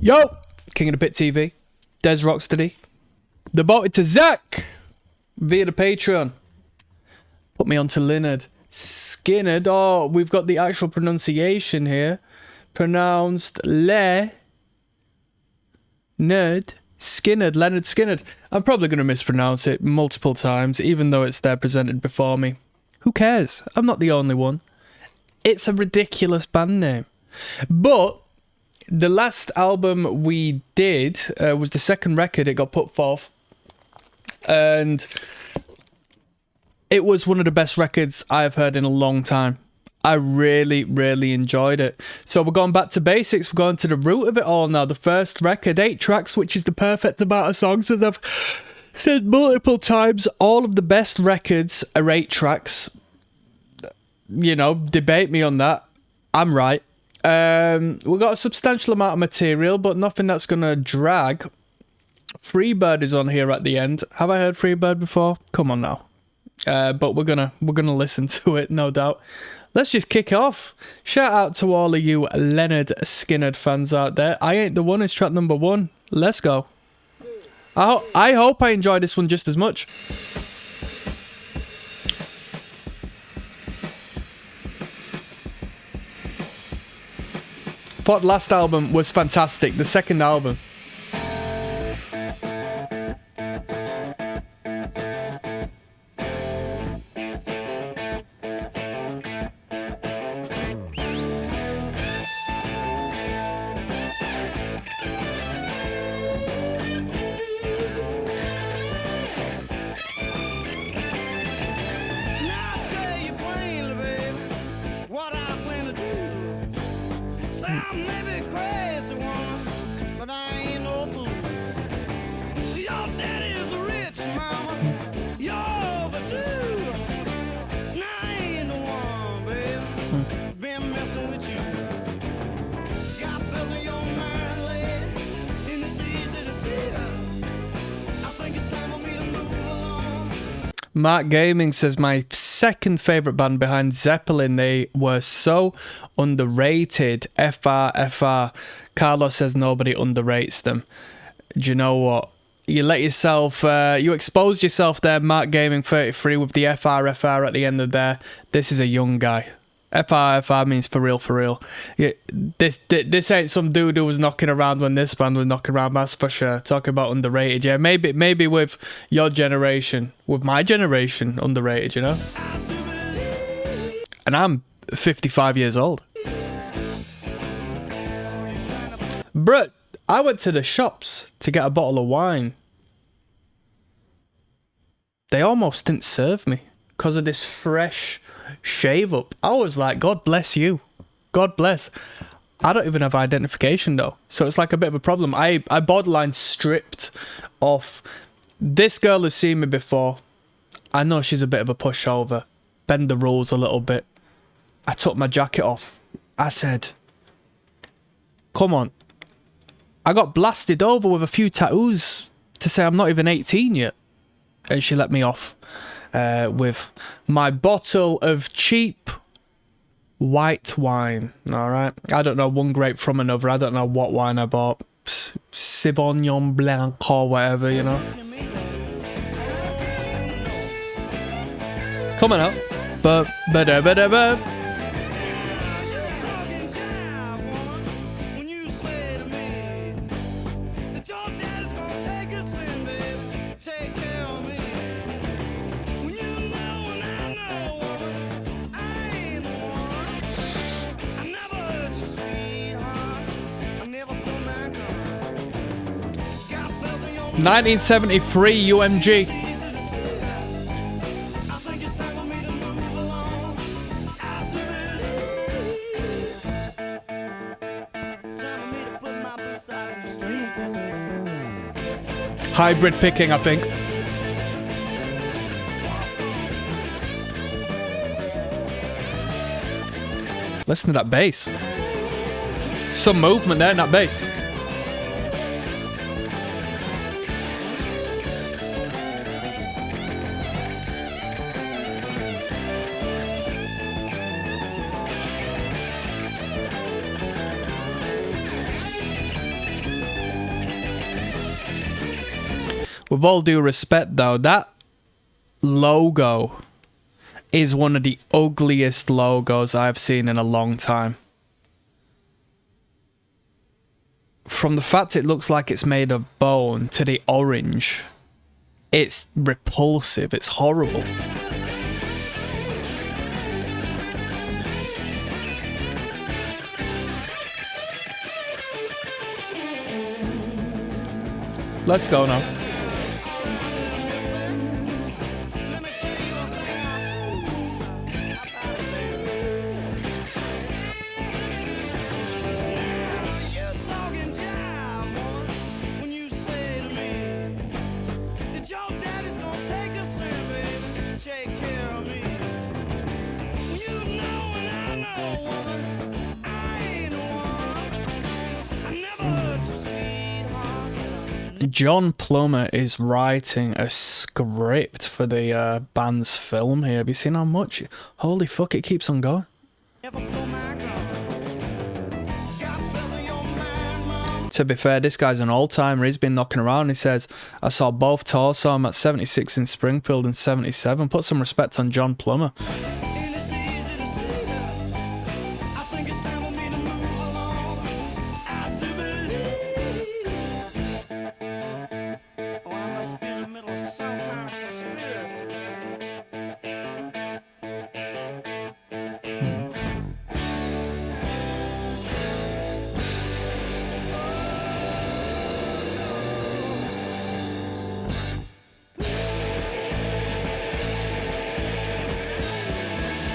Yo, King of the Pit TV, Des ROCKSTEADY, devoted to Zach via the Patreon. Put me on to Lynyrd. Skynyrd. Oh, we've got the actual pronunciation here. Pronounced Lynyrd. Skynyrd. Lynyrd Skynyrd. I'm probably going to mispronounce it multiple times, even though it's there presented before me. Who cares? I'm not the only one. It's a ridiculous band name. But the last album we did was the second record. It got put forth. And it was one of the best records I've heard in a long time. I really, really enjoyed it. So we're going back to basics. We're going to the root of it all now. The first record, 8 tracks, which is the perfect amount of songs. As I've said multiple times, all of the best records are 8 tracks. You know, debate me on that. I'm right. We've got a substantial amount of material, but nothing that's going to drag. Freebird is on here at the end. Have I heard Freebird before? Come on now. But we're gonna listen to it, no doubt. Let's just kick off. Shout out to all of you Lynyrd Skynyrd fans out there. I Ain't the One is track number 1. Let's go. I hope I enjoy this one just as much. Thought the last album was fantastic. The second album. Mark Gaming says, my second favourite band behind Zeppelin. They were so underrated. FR. Carlos says nobody underrates them. Do you know what? You let yourself, you exposed yourself there, Mark Gaming 33, with the FR at the end of there. This is a young guy. FR means for real. Yeah, this ain't some dude who was knocking around when this band was knocking around, that's for sure. Talking about underrated, yeah. Maybe with your generation, with my generation, underrated, you know? And I'm 55 years old. Bruh, I went to the shops to get a bottle of wine. They almost didn't serve me because of this fresh shave up. I was like, God bless you. God bless. I don't even have identification though. So it's like a bit of a problem. I borderline stripped off. This girl has seen me before. I know she's a bit of a pushover. Bend the rules a little bit. I took my jacket off. I said, come on. I got blasted over with a few tattoos to say I'm not even 18 yet. And she let me off. With my bottle of cheap white wine. All right. I don't know one grape from another. I don't know what wine I bought. Sauvignon Blanc or whatever, you know. Coming up. But. $1973 UMG. Hybrid picking, I think. Listen to that bass. Some movement there in that bass. With all due respect, though, that logo is one of the ugliest logos I've seen in a long time. From the fact it looks like it's made of bone to the orange, it's repulsive, it's horrible. Let's go now. John Plummer is writing a script for the band's film here. Have you seen how much? Holy fuck, it keeps on going. To be fair, this guy's an old-timer. He's been knocking around. He says, I saw both tours, saw him at 76 in Springfield and 77. Put some respect on John Plummer.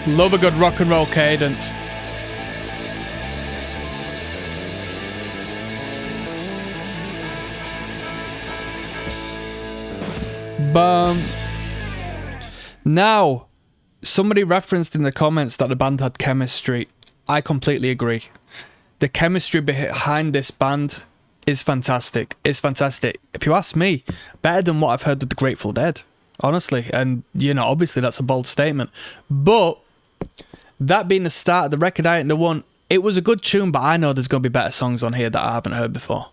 Love a good rock and roll cadence. Bum. Now, somebody referenced in the comments that the band had chemistry. I completely agree. The chemistry behind this band is fantastic. It's fantastic. If you ask me, better than what I've heard with the Grateful Dead. Honestly. And, you know, obviously that's a bold statement. But that being the start of the record, I ain't the one. It was a good tune, but I know there's going to be better songs on here that I haven't heard before.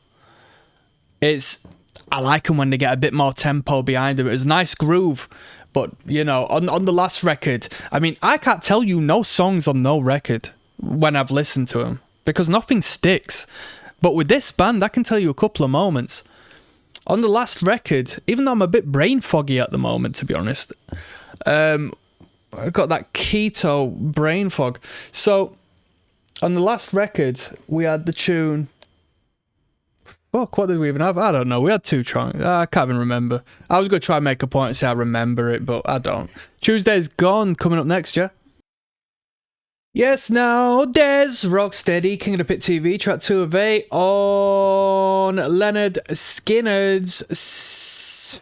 I like them when they get a bit more tempo behind them. It was a nice groove, but, you know, on the last record, I mean, I can't tell you no songs on no record when I've listened to them, because nothing sticks. But with this band, I can tell you a couple of moments. On the last record, even though I'm a bit brain foggy at the moment, to be honest, I got that keto brain fog. So, on the last record, we had the tune... Fuck, what did we even have? I don't know. We had two tracks. I can't even remember. I was going to try and make a point and say I remember it, but I don't. Tuesday's Gone, coming up next, yeah? Yes, now, there's Rocksteady, King of the Pit TV, track 2 of 8 on Lynyrd Skynyrd's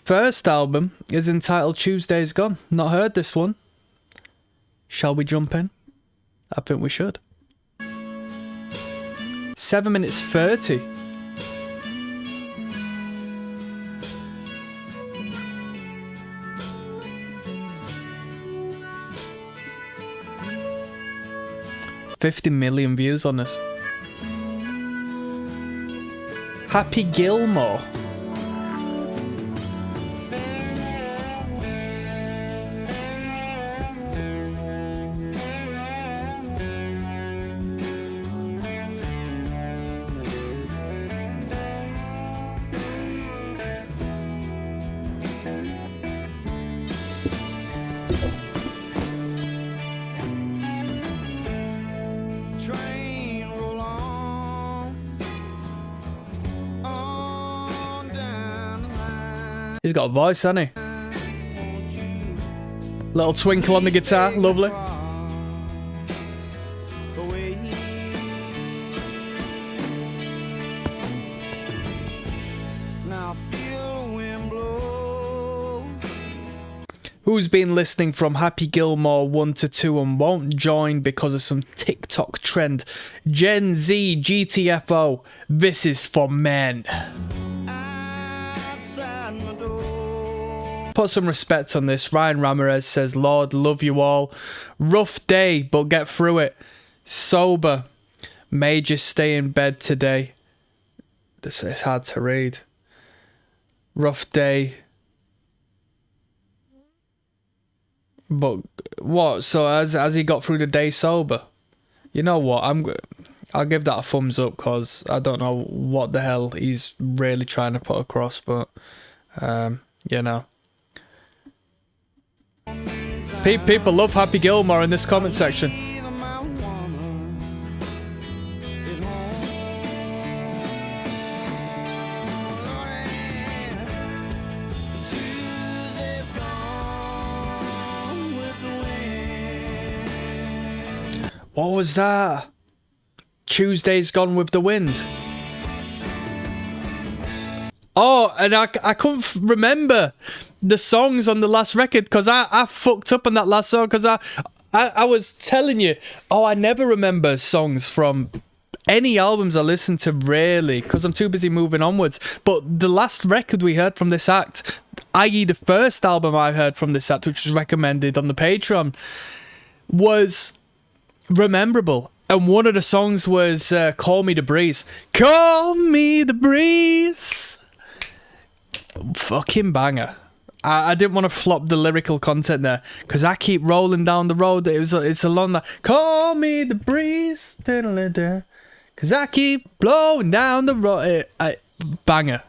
first album is entitled Tuesday's Gone. Not heard this one. Shall we jump in? I think we should. 7 minutes 30. $50 million views on this. Happy Gilmore. He's got a voice, hasn't he? Little twinkle on the guitar, lovely. Who's been listening from Happy Gilmore 1 to 2 and won't join because of some TikTok trend? Gen Z GTFO, this is for men. Put some respect on this. Ryan Ramirez says, Lord, love you all. Rough day, but get through it. Sober. May just stay in bed today. This is hard to read. Rough day, But what? So as he got through the day sober? You know what? I'll give that a thumbs up because I don't know what the hell he's really trying to put across, but you know. People love Happy Gilmore in this comment section. What was that? Tuesday's Gone with the Wind. Oh, and I couldn't remember the songs on the last record because I fucked up on that last song because I was telling you, I never remember songs from any albums I listen to really because I'm too busy moving onwards. But the last record we heard from this act, i.e. the first album I heard from this act, which was recommended on the Patreon, was rememberable. And one of the songs was Call Me the Breeze. Call Me the Breeze. Fucking banger. I didn't want to flop the lyrical content there because I keep rolling down the road. It's along that Call Me the Breeze because I keep blowing down the road. Banger.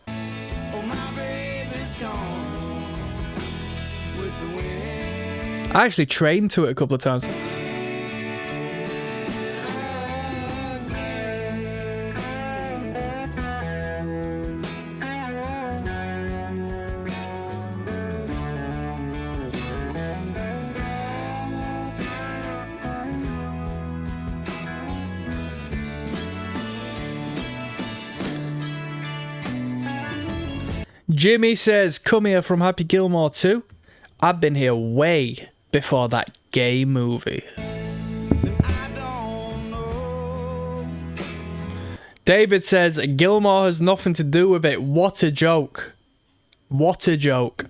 I actually trained to it a couple of times. Jimmy says, come here from Happy Gilmore 2. I've been here way before that gay movie. David says, Gilmore has nothing to do with it. What a joke. What a joke.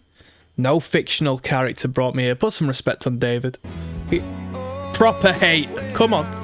No fictional character brought me here. Put some respect on David. Proper hate. Come on.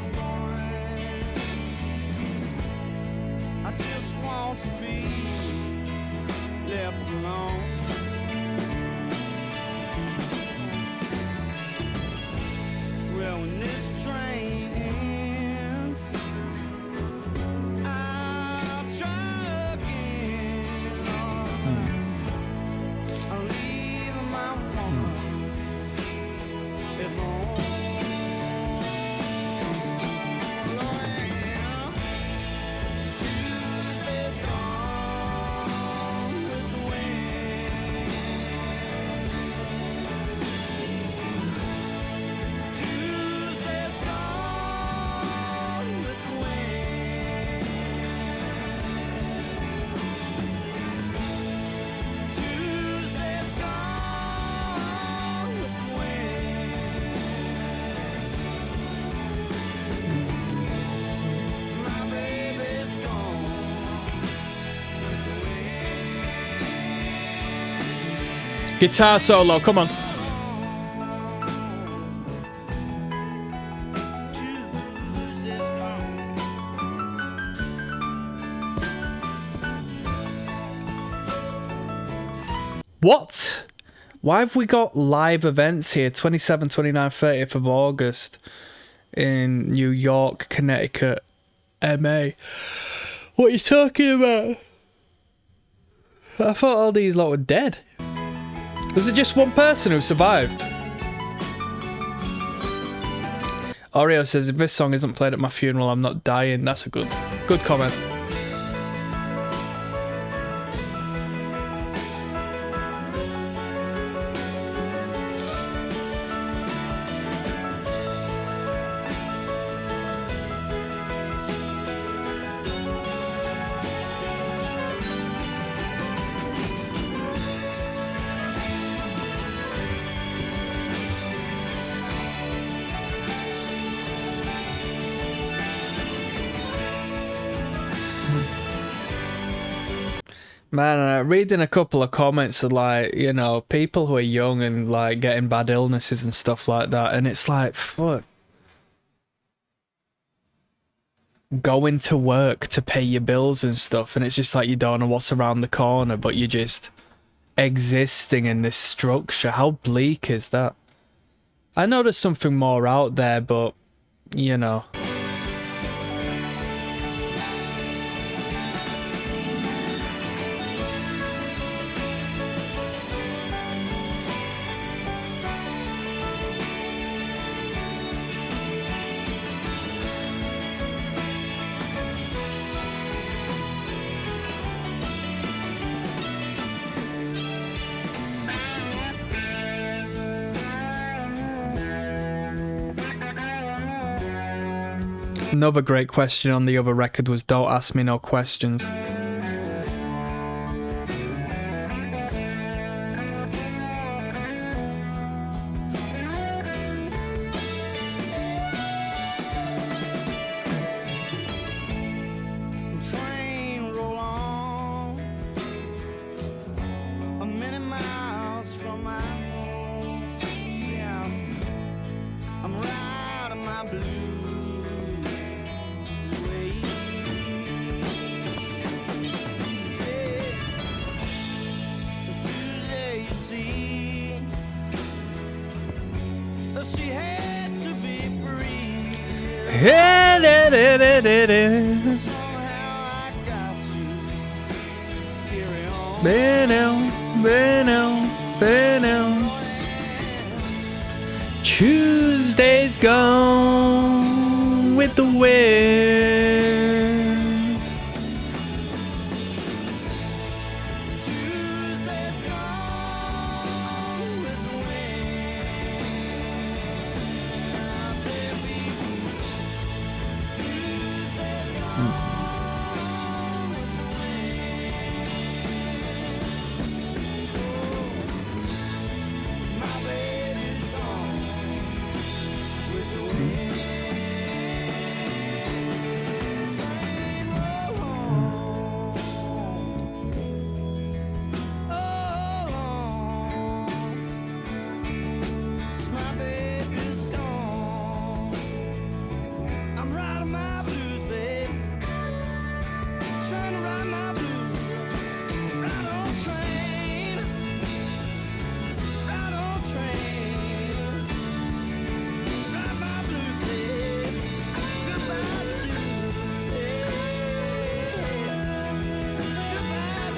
Guitar solo, come on. What? Why have we got live events here? 27, 29, 30th of August in New York, Connecticut, MA. What are you talking about? I thought all these lot were dead. Was it just one person who survived? Oreo says, if this song isn't played at my funeral, I'm not dying. That's a good comment. Man, reading a couple of comments of like, you know, people who are young and like getting bad illnesses and stuff like that, and it's like, fuck. Going to work to pay your bills and stuff, and it's just like you don't know what's around the corner, but you're just existing in this structure. How bleak is that? I know there's something more out there, but, you know. Another great question on the other record was "Don't Ask Me No Questions." Tuesday's gone with the wind. Tuesday's gone with the wind. I'll tell people, Tuesday's gone with the wind. My baby's gone with the wind. My baby's gone. I'm riding my blues, babe. Trying to ride my blues. Ride on train. Ride on train. Ride my blues, babe. Goodbye to you. Goodbye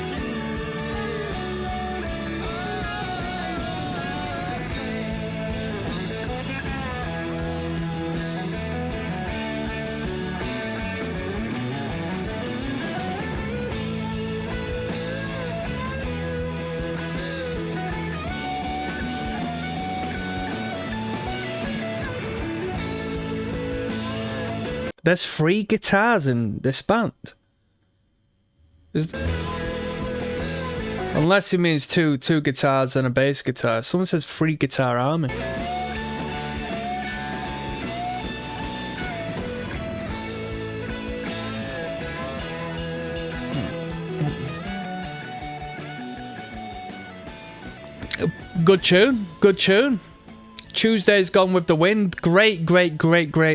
to you. There's 3 guitars in this band. Unless it means two guitars and a bass guitar. Someone says 3 guitar army. Good tune, good tune. Tuesday's gone with the wind. Great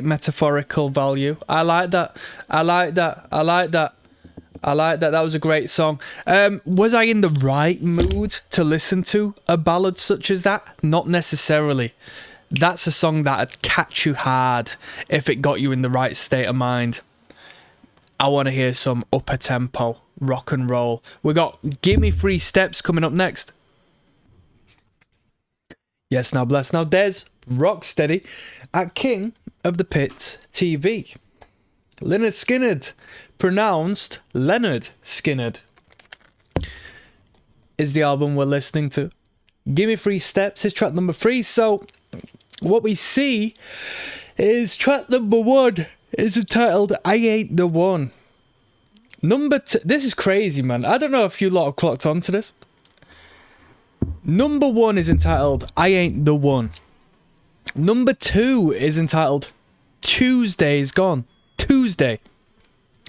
metaphorical value. I like that. I like that. I like that. I like that. That was a great song. Was I in the right mood to listen to a ballad such as that? Not necessarily. That's a song that'd catch you hard if it got you in the right state of mind. I want to hear some upper tempo rock and roll. We got Gimme 3 Steps coming up next. Yes, now bless. Now there's Rocksteady at King of the Pit TV. Lynyrd Skynyrd, pronounced Lynyrd Skynyrd, is the album we're listening to. Gimme 3 Steps is track number 3. So what we see is track number 1 is entitled I Ain't the One. Number 2, this is crazy, man. I don't know if you lot have clocked onto this. Number 1 is entitled I Ain't the One. Number 2 is entitled Tuesday's Gone. Tuesday.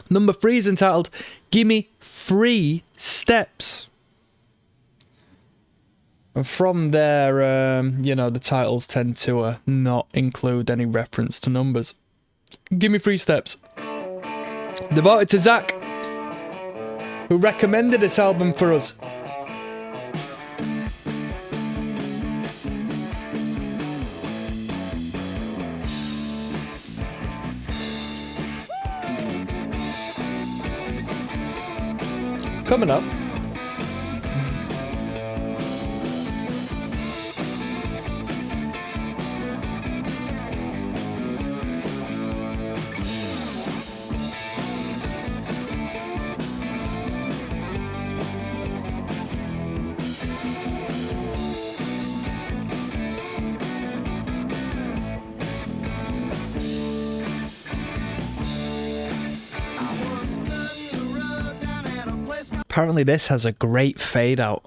Number 3 is entitled Gimme 3 Steps. And from there, you know, the titles tend to not include any reference to numbers. Gimme 3 Steps. Devoted to Zach, who recommended this album for us. Coming up. Apparently this has a great fade out.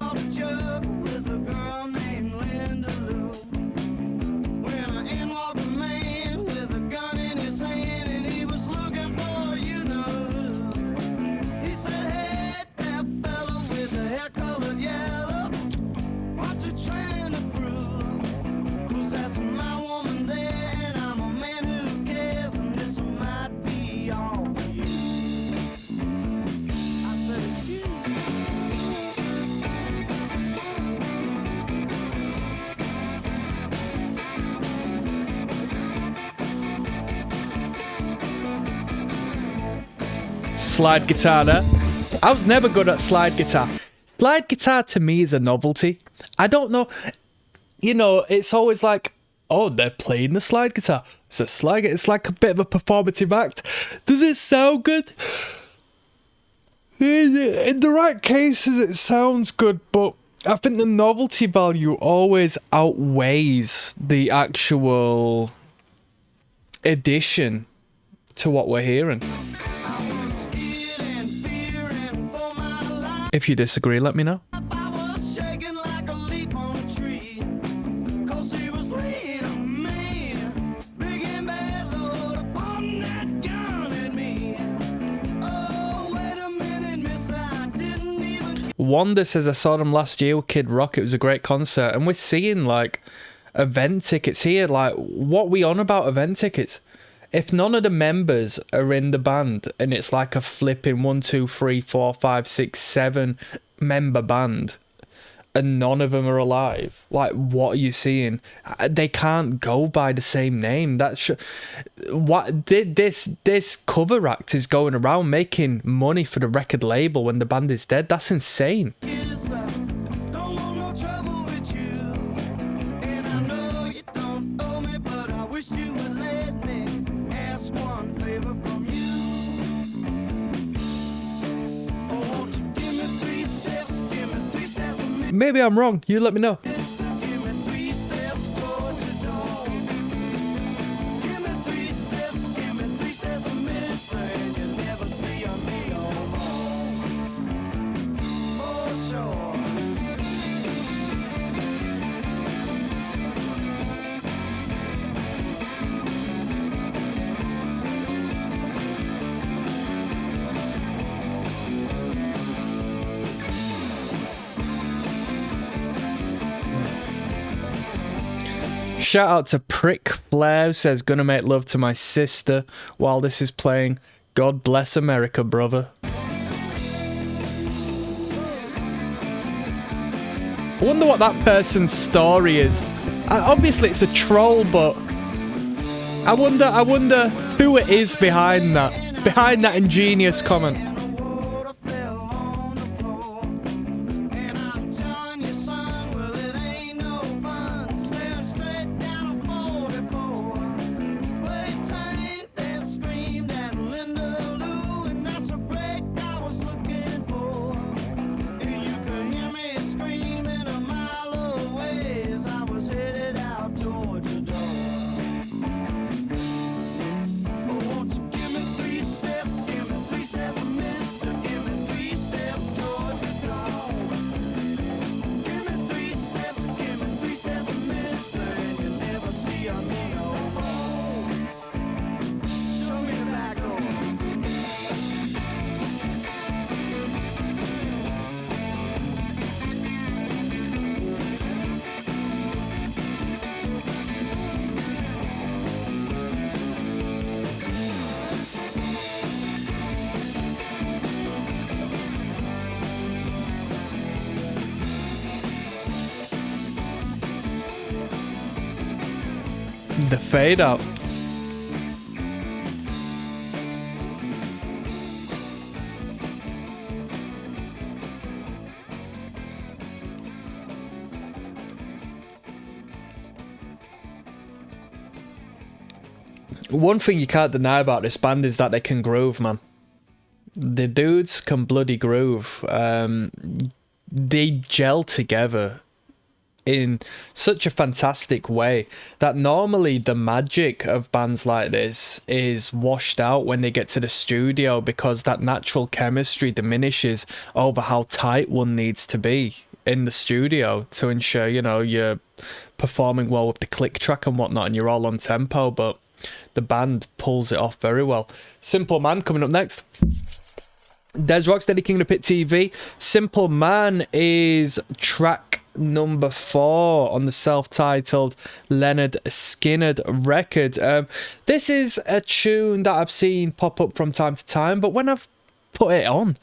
Slide guitar there. I was never good at slide guitar. Slide guitar to me is a novelty. I don't know. You know, it's always like, oh, they're playing the slide guitar. It's a slide. It's like a bit of a performative act. Does it sound good? In the right cases, it sounds good, but I think the novelty value always outweighs the actual addition to what we're hearing. If you disagree, let me know. Wanda says I saw them last year with Kid Rock. It was a great concert. And we're seeing like event tickets here. Like, what we on about event tickets? If none of the members are in the band and it's like a flipping 1, 2, 3, 4, 5, 6, 7 member band and none of them are alive, like, what are you seeing? They can't go by the same name. That's what this cover act is going around making money for the record label when the band is dead. That's insane. Maybe I'm wrong. You let me know. Shout out to Prick Flair, who says, gonna make love to my sister while this is playing. God bless America, brother. I wonder what that person's story is. Obviously it's a troll, but I wonder who it is behind that ingenious comment. The fade out. One thing you can't deny about this band is that they can groove, man. The dudes can bloody groove. They gel together in such a fantastic way that normally the magic of bands like this is washed out when they get to the studio, because that natural chemistry diminishes over how tight one needs to be in the studio to ensure, you know, you're performing well with the click track and whatnot and you're all on tempo. But the band pulls it off very well. Simple Man coming up next. There's ROCKSTEADY, King of the Pit TV. Simple Man is track number 4 on the self-titled Lynyrd Skynyrd record. This is a tune that I've seen pop up from time to time, but when I've put it on,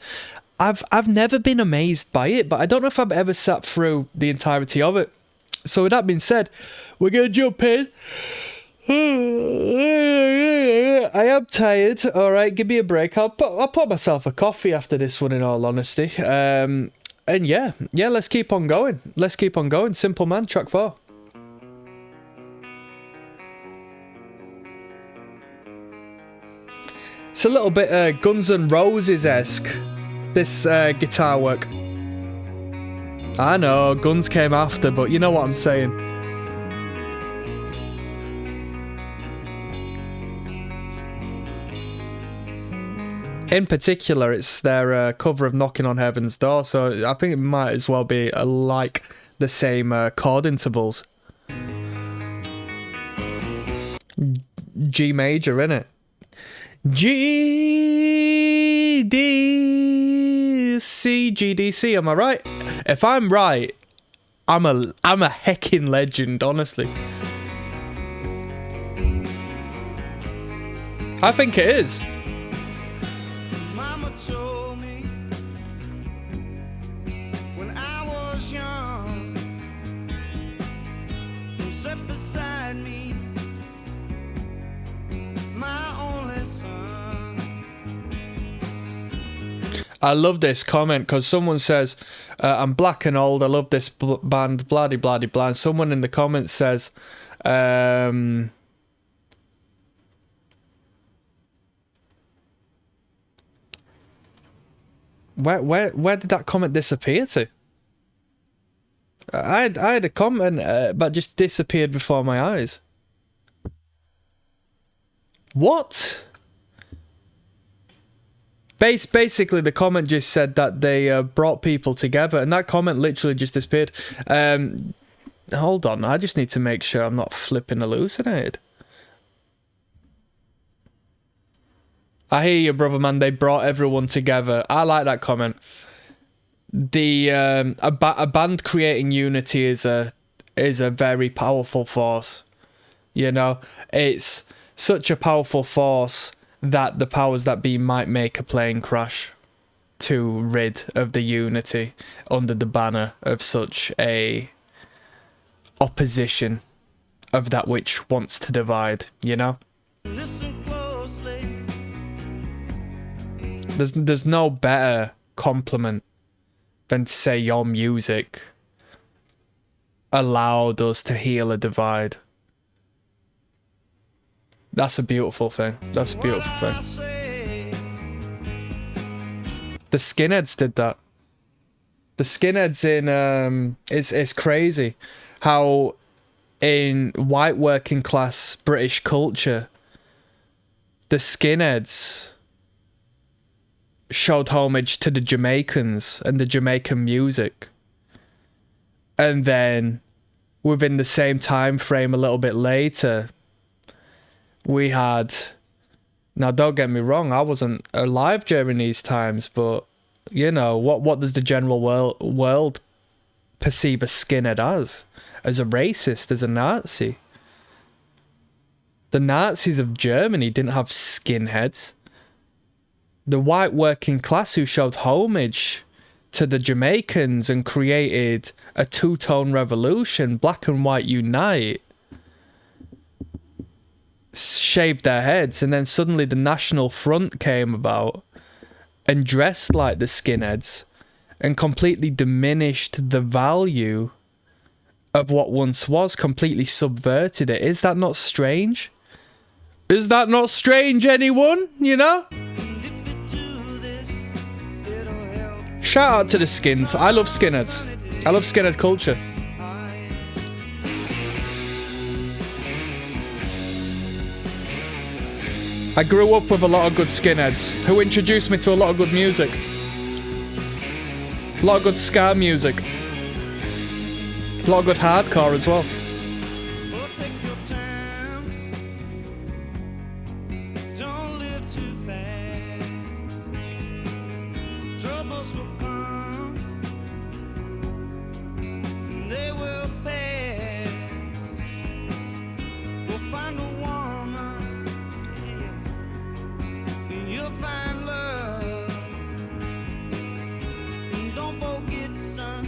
I've never been amazed by it, but I don't know if I've ever sat through the entirety of it. So with that being said, we're gonna jump in. I am tired. All right, give me a break. I'll put myself a coffee after this one, in all honesty. And yeah, let's keep on going. Let's keep on going. Simple Man, track 4. It's a little bit Guns N' Roses-esque, this guitar work. I know, Guns came after, but you know what I'm saying. In particular, it's their cover of Knocking on Heaven's Door, so I think it might as well be like the same chord intervals. G major, innit? G, D, C, G, D, C, am I right? If I'm right, I'm a heckin' legend, honestly. I think it is. Beside me, my only son. I love this comment because someone says, I'm black and old, I love this band, blah de blah de blah. And someone in the comments says, where did that comment disappear to? I had a comment, but just disappeared before my eyes. What? Basically, the comment just said that they brought people together, and that comment literally just disappeared. Hold on, I just need to make sure I'm not flipping hallucinated. I hear you, brother man. They brought everyone together. I like that comment. A band creating unity is a very powerful force. You know, it's such a powerful force that the powers that be might make a plane crash to rid of the unity under the banner of such a opposition of that which wants to divide, you know? Listen closely. There's no better compliment than to say your music allowed us to heal a divide. That's a beautiful thing. That's a beautiful thing. The Skinheads did that. The Skinheads in it's crazy how in white working class British culture the Skinheads showed homage to the Jamaicans and the Jamaican music. And then within the same time frame a little bit later, we had, now don't get me wrong, I wasn't alive during these times, but you know, what does the general world perceive a skinhead as a racist, as a Nazi? The Nazis of Germany didn't have skinheads. The white working class who showed homage to the Jamaicans and created a two-tone revolution, black and white unite, shaved their heads, and then suddenly the National Front came about and dressed like the skinheads and completely diminished the value of what once was, completely subverted it. Is that not strange? Is that not strange, anyone? You know? And if you do this, it'll help. Shout out to the Skins. I love Skynyrds. I love Skynyrd culture. I grew up with a lot of good skinheads who introduced me to a lot of good music. A lot of good ska music. A lot of good hardcore as well. Oh, take your time. Don't live too fast. Troubles will come. And they will pass. We'll find a woman. Yeah. And you'll find love. And don't forget, son,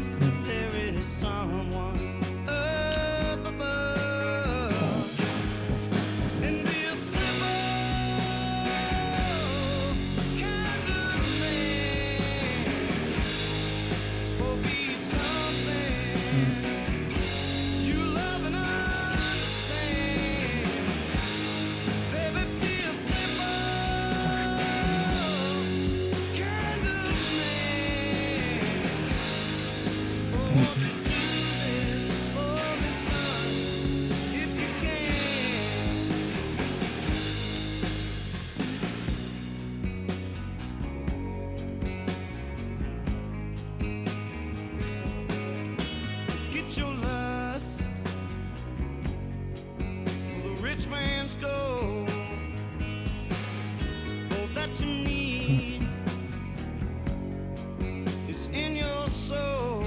there is someone up above. And be a simple kind of man. Or be something you love and understand. Baby, be a simple kind of man. Oh, won't you do this for me, son, if you can? Get your lust for the rich man's gold. All that you need is in your soul.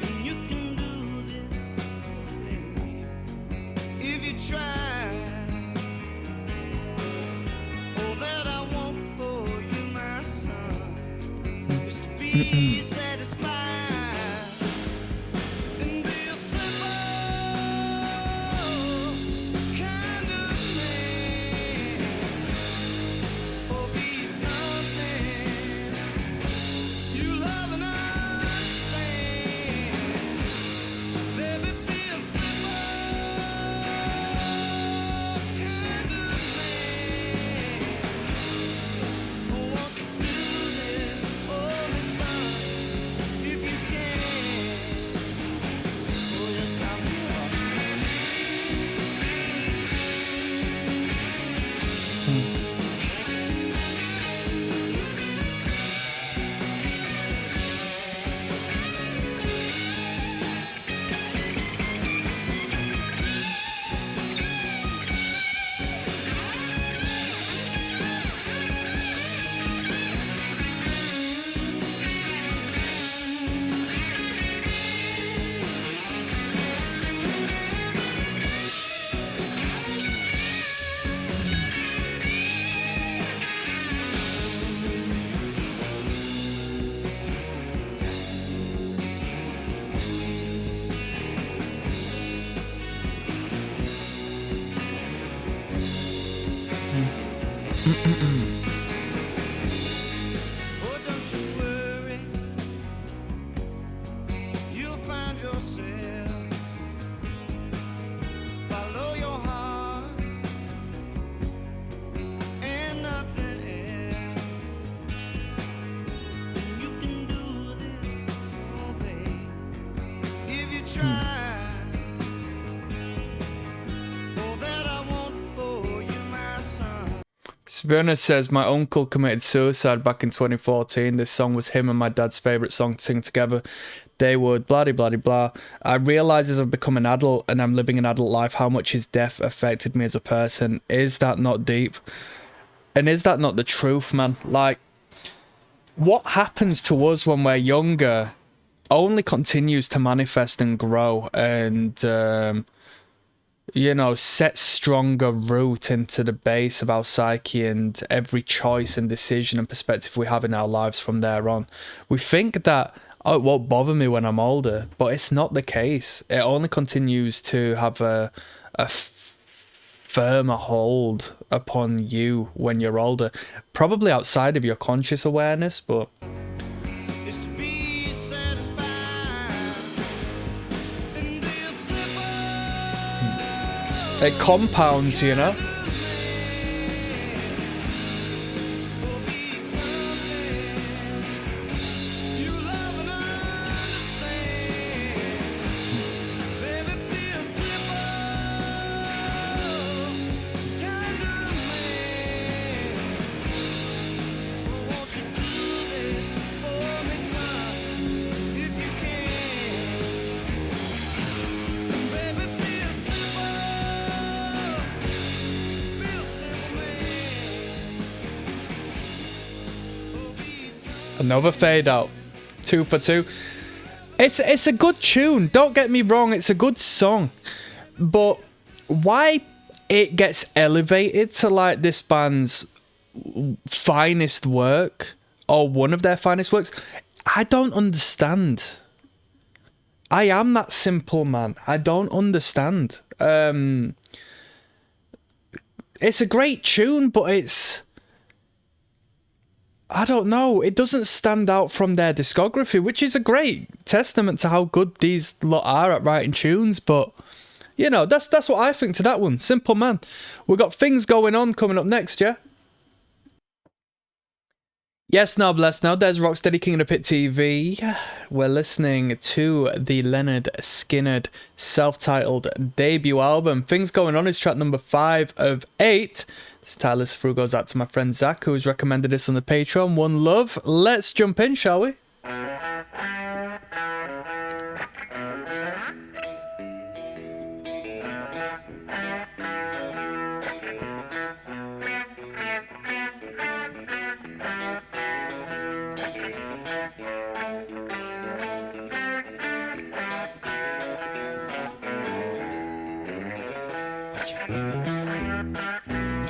And you can do this, baby, if you try. All that I want for you, my son, is to be satisfied and be a simple kind of man. Or be something you love and understand. Baby, be a simple kind of man. Oh, won't you do this for me, son, if you can? Oh, yes, I will. Oh, don't you worry, you'll find yourself. Follow your heart and nothing else. And you can do this, oh babe, if you try. All that I want for you, my son. Sverna says, my uncle committed suicide back in 2014. This song was him and my dad's favourite song to sing together. They would blah de blah de blah. I realise as I've become an adult and I'm living an adult life how much his death affected me as a person. Is that not deep? And is that not the truth, man? Like, what happens to us when we're younger only continues to manifest and grow and you know, set stronger root into the base of our psyche and every choice and decision and perspective we have in our lives from there on. We think that, oh, it won't bother me when I'm older, but it's not the case. It only continues to have a firmer hold upon you when you're older, probably outside of your conscious awareness, but Is to be satisfied and be a simple It compounds, you know. Another fade out. 2 for 2. It's a good tune. Don't get me wrong. It's a good song. But why it gets elevated to like this band's finest work or one of their finest works, I don't understand. I am that simple man. I don't understand. It's a great tune, but I don't know. It doesn't stand out from their discography, which is a great testament to how good these lot are at writing tunes. But, you know, that's what I think to that one. Simple man. We've got Things Going On coming up next, yeah? Yes, now bless now. There's Rocksteady, King of the Pit TV. We're listening to the Lynyrd Skynyrd self-titled debut album. Things Going On is track number 5 of 8. This title through goes out to my friend Zach, who's recommended this on the Patreon. One love. Let's jump in, shall we?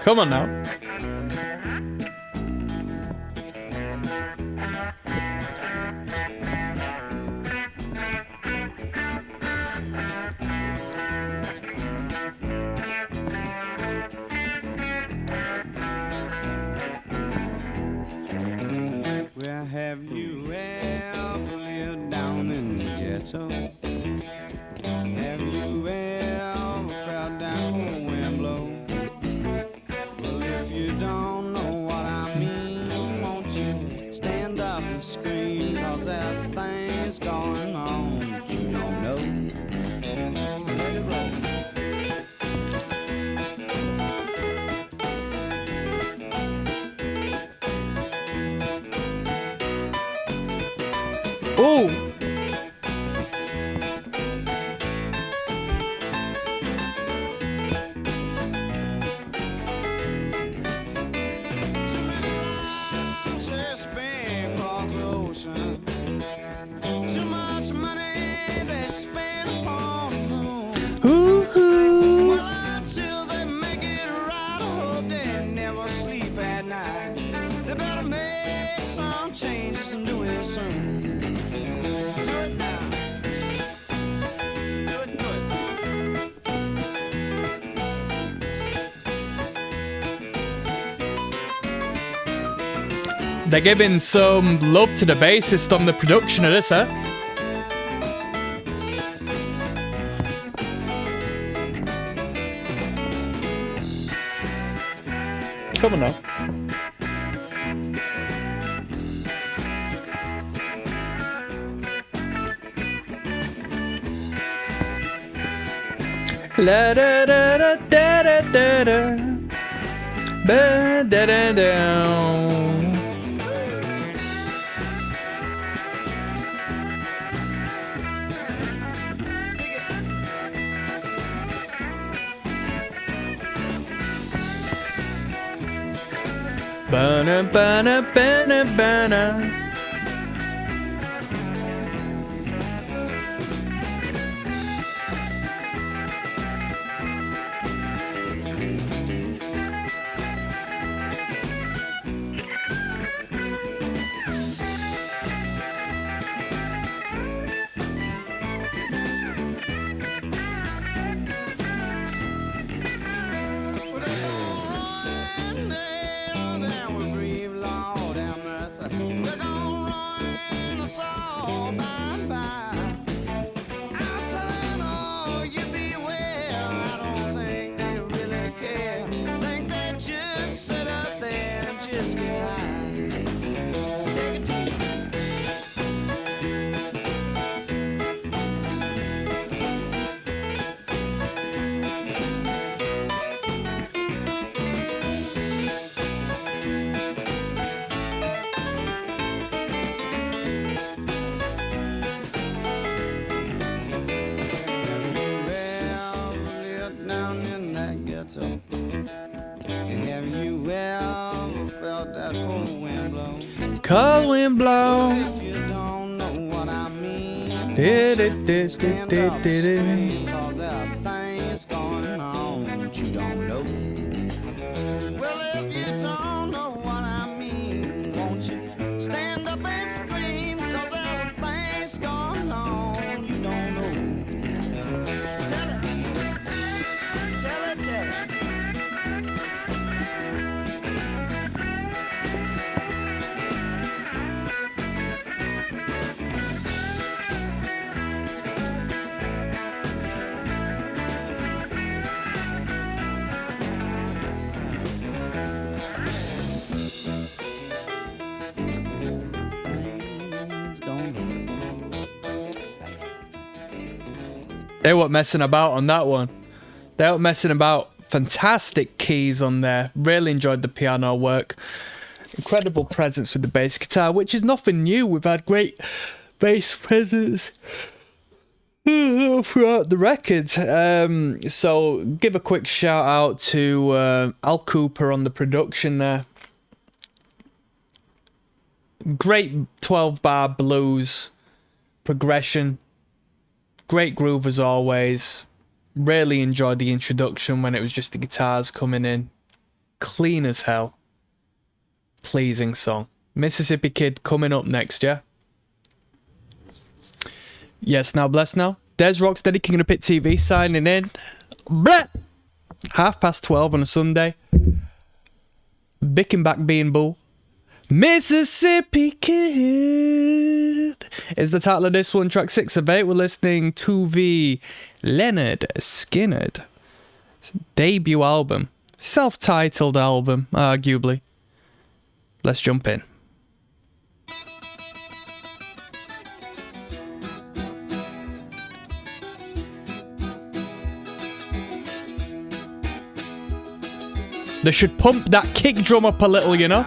Come on now. Where have you ever lived down in the ghetto? Have you ever felt that cold wind blow? Well, if you don't know what I mean, won't you stand up and scream? 'Cause there's things going on that you don't know. Let it roll. Ooh! Too much money they spend upon the moon. Hoo-hoo! Well, until they make it right, I hope they never sleep at night. They better make some changes and do it soon. Do it now. Do it, do it. They're giving some love to the bassist on the production of this, huh? Come on now. La da da da da da da da. Ba da da da. Bana bana bana bana. cold wind blow. If you don't know what I mean, Did it, did stand it, up did and it. scream, 'cause there are things going on that you don't know. Well, if you don't know what I mean, won't you stand up and scream, 'cause there are things going on you don't know. Tell it, tell it, tell it. Things going on. They weren't messing about on that one. They weren't messing about. Fantastic keys on there. Really enjoyed the piano work. Incredible presence with the bass guitar, which is nothing new. We've had great bass presence throughout the record. So give a quick shout out to Al Cooper on the production there. Great 12-bar blues progression. Great groove as always. Really enjoyed the introduction when it was just the guitars coming in. Clean as hell. Pleasing song. Mississippi Kid coming up next, yeah? Yes, now bless now. There's Rocksteady, King of the Pit TV signing in. Blah! 12:30 on a Sunday. Bickenback being bull. Mississippi Kid is the title of this one, track 6 of 8. We're listening to the Lynyrd Skynyrd debut album, self-titled album, arguably. Let's jump in. They should pump that kick drum up a little, you know?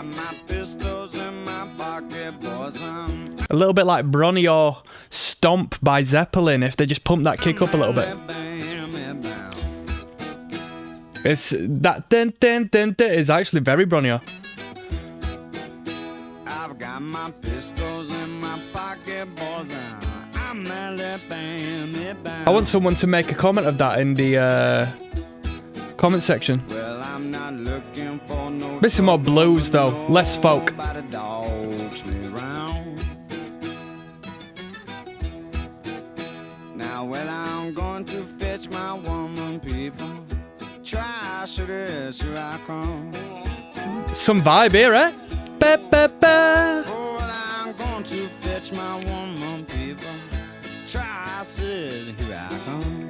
A little bit like Bronny or Stomp by Zeppelin, if they just pump that kick up a little bit. It's that dun dun dun dun is actually very Bronny. I've got my pistols in my pocket, boys. I want someone to make a comment of that in the comment section. Well, I'm not looking for no Bit some more blues though, less folk. nobody dogs me round. Now, well, I'm going to fetch my woman, people. Try, sure, here I come. Some vibe here, eh? Ba, ba, ba. Oh, well, I'm going to fetch my woman, people. Try, here I come.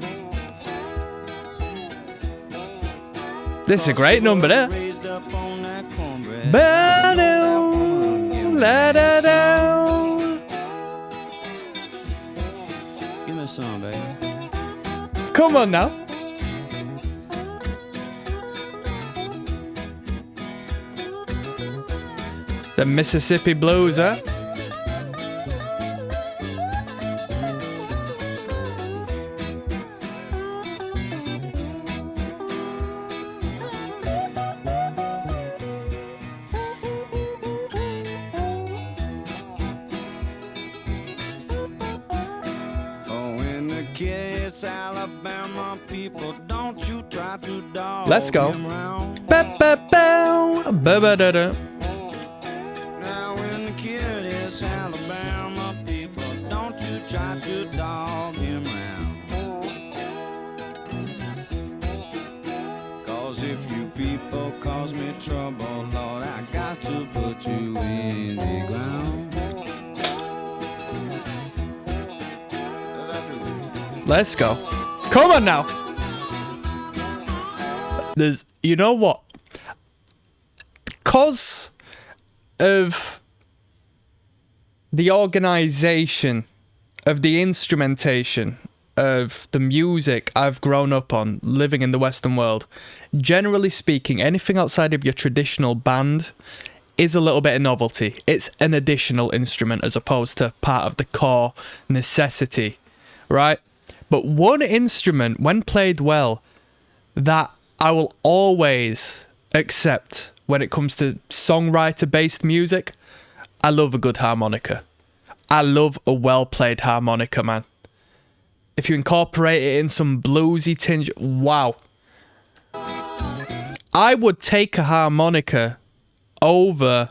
This is a great number, eh? Raised up on that cornbread. Ba-dum, la-da-dum. Give me some, baby. Come on now. The Mississippi Blues, huh? Alabama people, don't you try to dog Let's go. him round. Ba ba ba ba ba da da. Now when the kid is Alabama people, don't you try to dog him round. 'Cause if you people cause me trouble, Lord, I got to put you in the ground. Let's go. Come on now. There's, you know what? Because of the organization of the instrumentation of the music I've grown up on living in the Western world, generally speaking, anything outside of your traditional band is a little bit of novelty. It's an additional instrument as opposed to part of the core necessity, right? But one instrument, when played well, that I will always accept when it comes to songwriter-based music, I love a good harmonica. I love a well-played harmonica, man. If you incorporate it in some bluesy tinge, wow. I would take a harmonica over,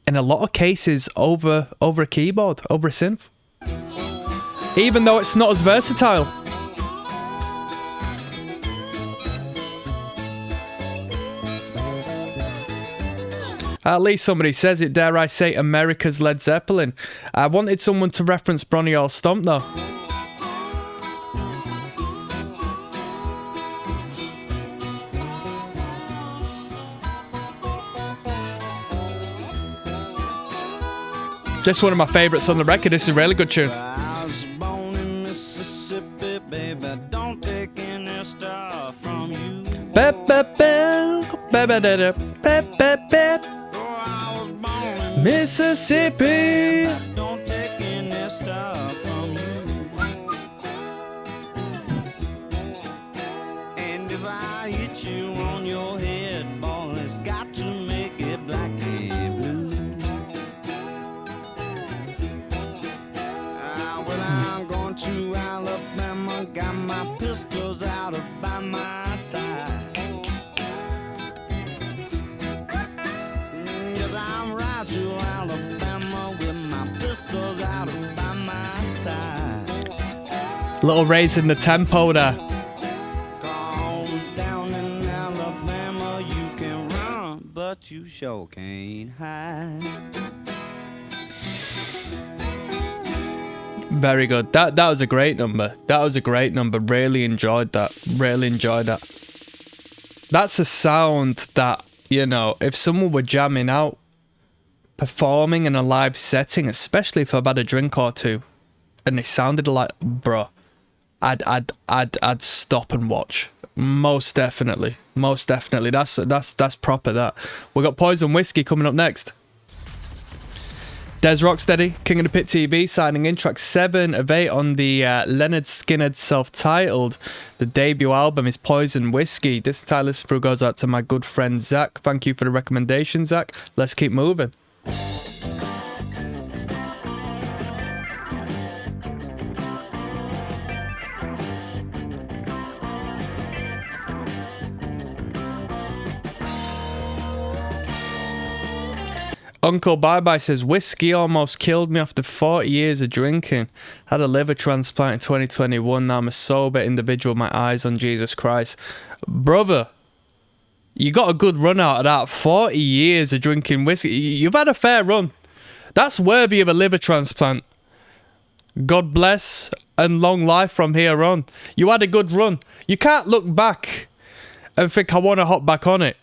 in a lot of cases, over a keyboard, over a synth. Even though it's not as versatile. At least somebody says it, dare I say, America's Led Zeppelin. I wanted someone to reference Bronny or Stomp though. This is one of my favourites on the record. This is a really good tune. I was born in Mississippi, baby. Don't take any stuff from you. Mississippi. Don't take any stuff from you. And if I hit you on your head, boy, it's got to make it blackly blue. Well, I'm going to Alabama, got my pistols out by my side. Yes, I'm right to Alabama with my pistols out by my side. Little raise in the tempo there. Cause down in Alabama you can run, but you sure can't hide. Very good. That was a great number. That was a great number. Really enjoyed that. Really enjoyed that. That's a sound that, you know, if someone were jamming out, performing in a live setting, especially if I've had a drink or two, and it sounded like, bruh, I'd stop and watch. Most definitely. Most definitely. That's proper. That. We got Poison Whiskey coming up next. Des Rocksteady, King of the Pit TV, signing in track 7 of 8 on the Lynyrd Skynyrd self-titled. The debut album is Poison Whiskey. This entire listen through goes out to my good friend Zach. Thank you for the recommendation, Zach. Let's keep moving. Uncle Bye Bye says, whiskey almost killed me after 40 years of drinking. Had a liver transplant in 2021. Now I'm a sober individual. My eyes on Jesus Christ. Brother, you got a good run out of that. 40 years of drinking whiskey. You've had a fair run. That's worthy of a liver transplant. God bless and long life from here on. You had a good run. You can't look back and think, I want to hop back on it.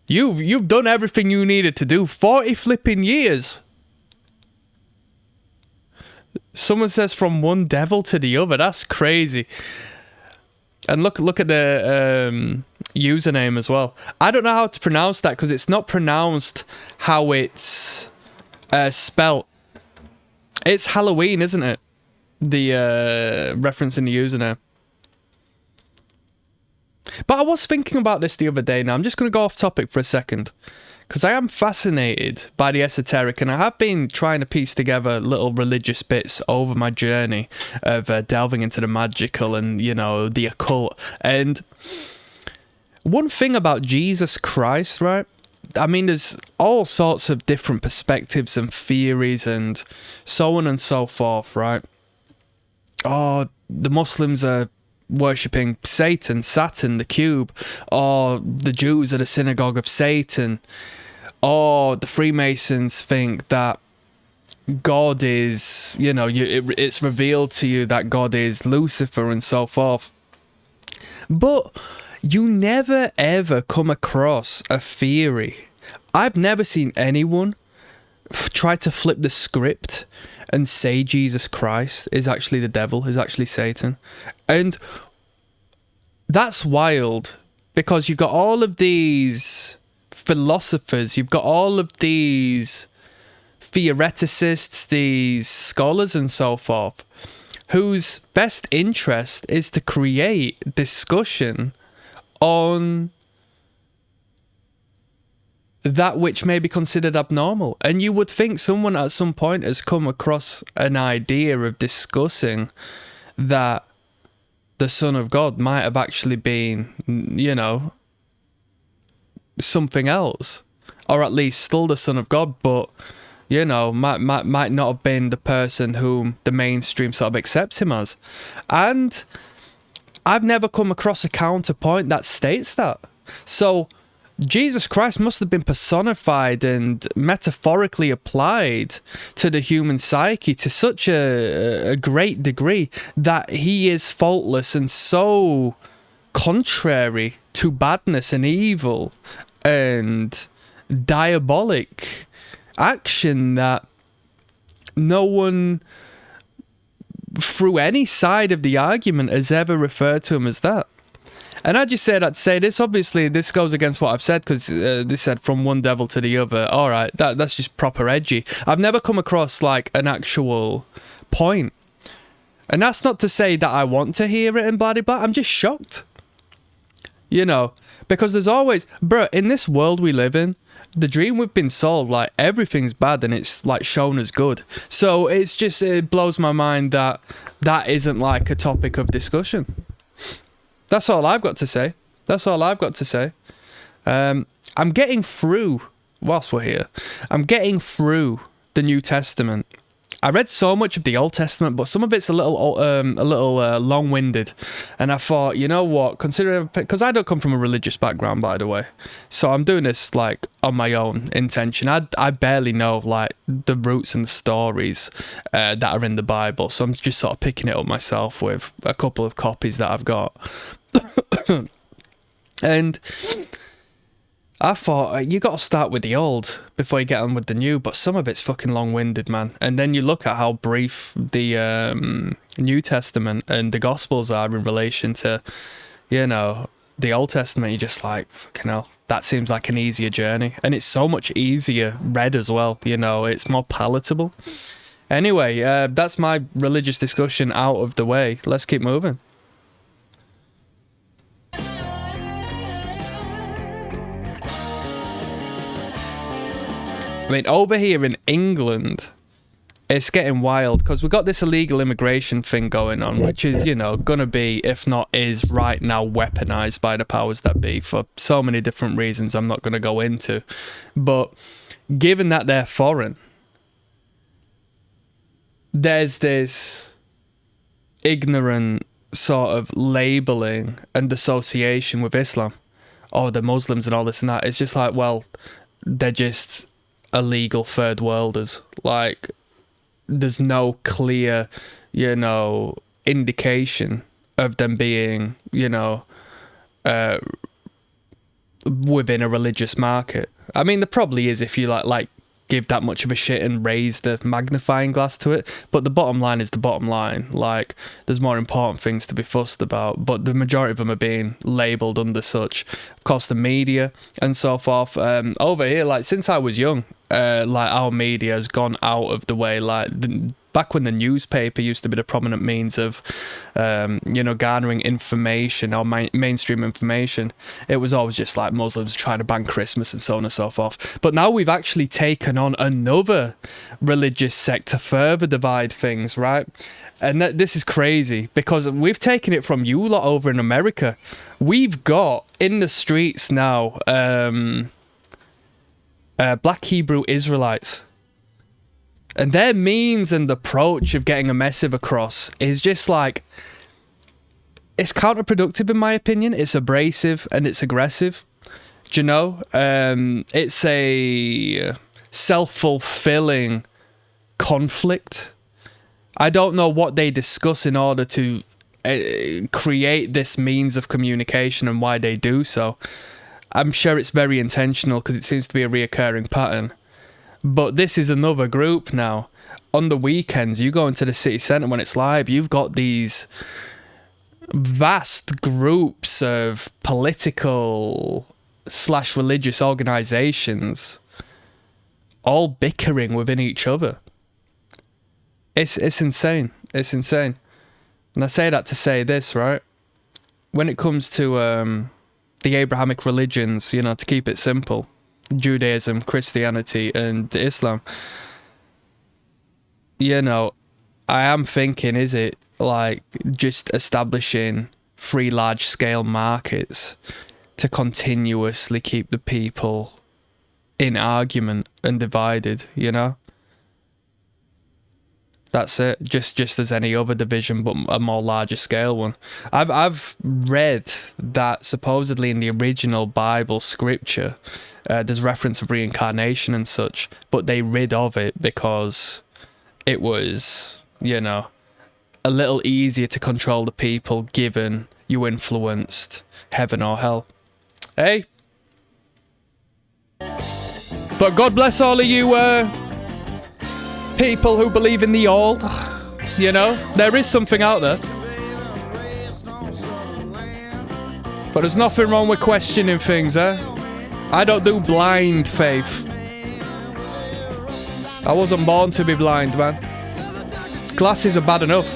You've done everything you needed to do. 40 flipping years. Someone says from one devil to the other. That's crazy. And look at the username as well. I don't know how to pronounce that because it's not pronounced how it's spelt. It's Halloween, isn't it? The reference in the username. But I was thinking about this the other day. Now I'm just going to go off topic for a second because I am fascinated by the esoteric, and I have been trying to piece together little religious bits over my journey of delving into the magical and, you know, the occult. And one thing about Jesus Christ, right? I mean, there's all sorts of different perspectives and theories and so on and so forth, right? Oh, the Muslims are worshipping Satan, Saturn, the cube, or the Jews are the synagogue of Satan, or the Freemasons think that God is, you know, it's revealed to you that God is Lucifer and so forth. But you never ever come across a theory. I've never seen anyone try to flip the script and say Jesus Christ is actually the devil, is actually Satan. And that's wild because you've got all of these philosophers, you've got all of these theoreticists, these scholars and so forth, whose best interest is to create discussion on that which may be considered abnormal. And you would think someone at some point has come across an idea of discussing that the Son of God might have actually been, you know, something else, or at least still the Son of God, but, you know, might not have been the person whom the mainstream sort of accepts him as. And I've never come across a counterpoint that states that. So Jesus Christ must have been personified and metaphorically applied to the human psyche to such a great degree that he is faultless and so contrary to badness and evil and diabolic action that no one through any side of the argument has ever referred to him as that. And I just say that to say this. Obviously, this goes against what I've said, because they said from one devil to the other. All right, that's just proper edgy. I've never come across like an actual point. And that's not to say that I want to hear it and blah, blah, blah. I'm just shocked. You know, because there's always... Bro, in this world we live in, the dream we've been sold, like, everything's bad and it's, like, shown as good. So it's just... It blows my mind that that isn't, like, a topic of discussion. That's all I've got to say. That's all I've got to say. I'm getting through, whilst we're here, I'm getting through the New Testament. I read so much of the Old Testament, but some of it's a little long-winded. And I thought, you know what, considering... Because I don't come from a religious background, by the way. So I'm doing this, like, on my own intention. I barely know, like, the roots and the stories that are in the Bible. So I'm just sort of picking it up myself with a couple of copies that I've got. And I thought, you got to start with the old before you get on with the new, but some of it's fucking long-winded, man. And then you look at how brief the New Testament and the Gospels are in relation to, you know, the Old Testament. You're just like, fucking hell, that seems like an easier journey. And it's so much easier read as well, you know, it's more palatable. Anyway, that's my religious discussion out of the way. Let's keep moving. I mean, over here in England, it's getting wild because we've got this illegal immigration thing going on, which is, you know, going to be, if not is right now, weaponized by the powers that be for so many different reasons I'm not going to go into. But given that they're foreign, there's this ignorant sort of labeling and association with Islam. Oh, the Muslims and all this and that. It's just like, well, they're just illegal third worlders. Like, there's no clear, you know, indication of them being, you know, within a religious market. I mean, there probably is if you like give that much of a shit and raise the magnifying glass to it, but the bottom line is the bottom line. Like, there's more important things to be fussed about, but the majority of them are being labelled under such. Of course, the media and so forth. Over here, like, since I was young, like, our media has gone out of the way. Like, back when the newspaper used to be the prominent means of, you know, garnering information or mainstream information, it was always just like Muslims trying to ban Christmas and so on and so forth. But now we've actually taken on another religious sect to further divide things, right? And this is crazy because we've taken it from you lot over in America. We've got in the streets now Black Hebrew Israelites. And their means and approach of getting a message across is just like, it's counterproductive in my opinion. It's abrasive and it's aggressive. Do you know? It's a self-fulfilling conflict. I don't know what they discuss in order to create this means of communication and why they do so. I'm sure it's very intentional because it seems to be a reoccurring pattern. But this is another group now. On the weekends, you go into the city centre when it's live, you've got these vast groups of political/religious organisations all bickering within each other. It's insane. It's insane. And I say that to say this, right? When it comes to the Abrahamic religions, you know, to keep it simple, Judaism, Christianity, and Islam. You know, I am thinking, is it like just establishing free large-scale markets to continuously keep the people in argument and divided, you know? That's it. Just as any other division, but a more larger scale one. I've read that supposedly in the original Bible scripture, there's reference of reincarnation and such, but they rid of it because it was, you know, a little easier to control the people given you influenced heaven or hell. Hey? But God bless all of you people who believe in the all. You know, there is something out there. But there's nothing wrong with questioning things, eh? I don't do blind faith. I wasn't born to be blind, man. Glasses are bad enough.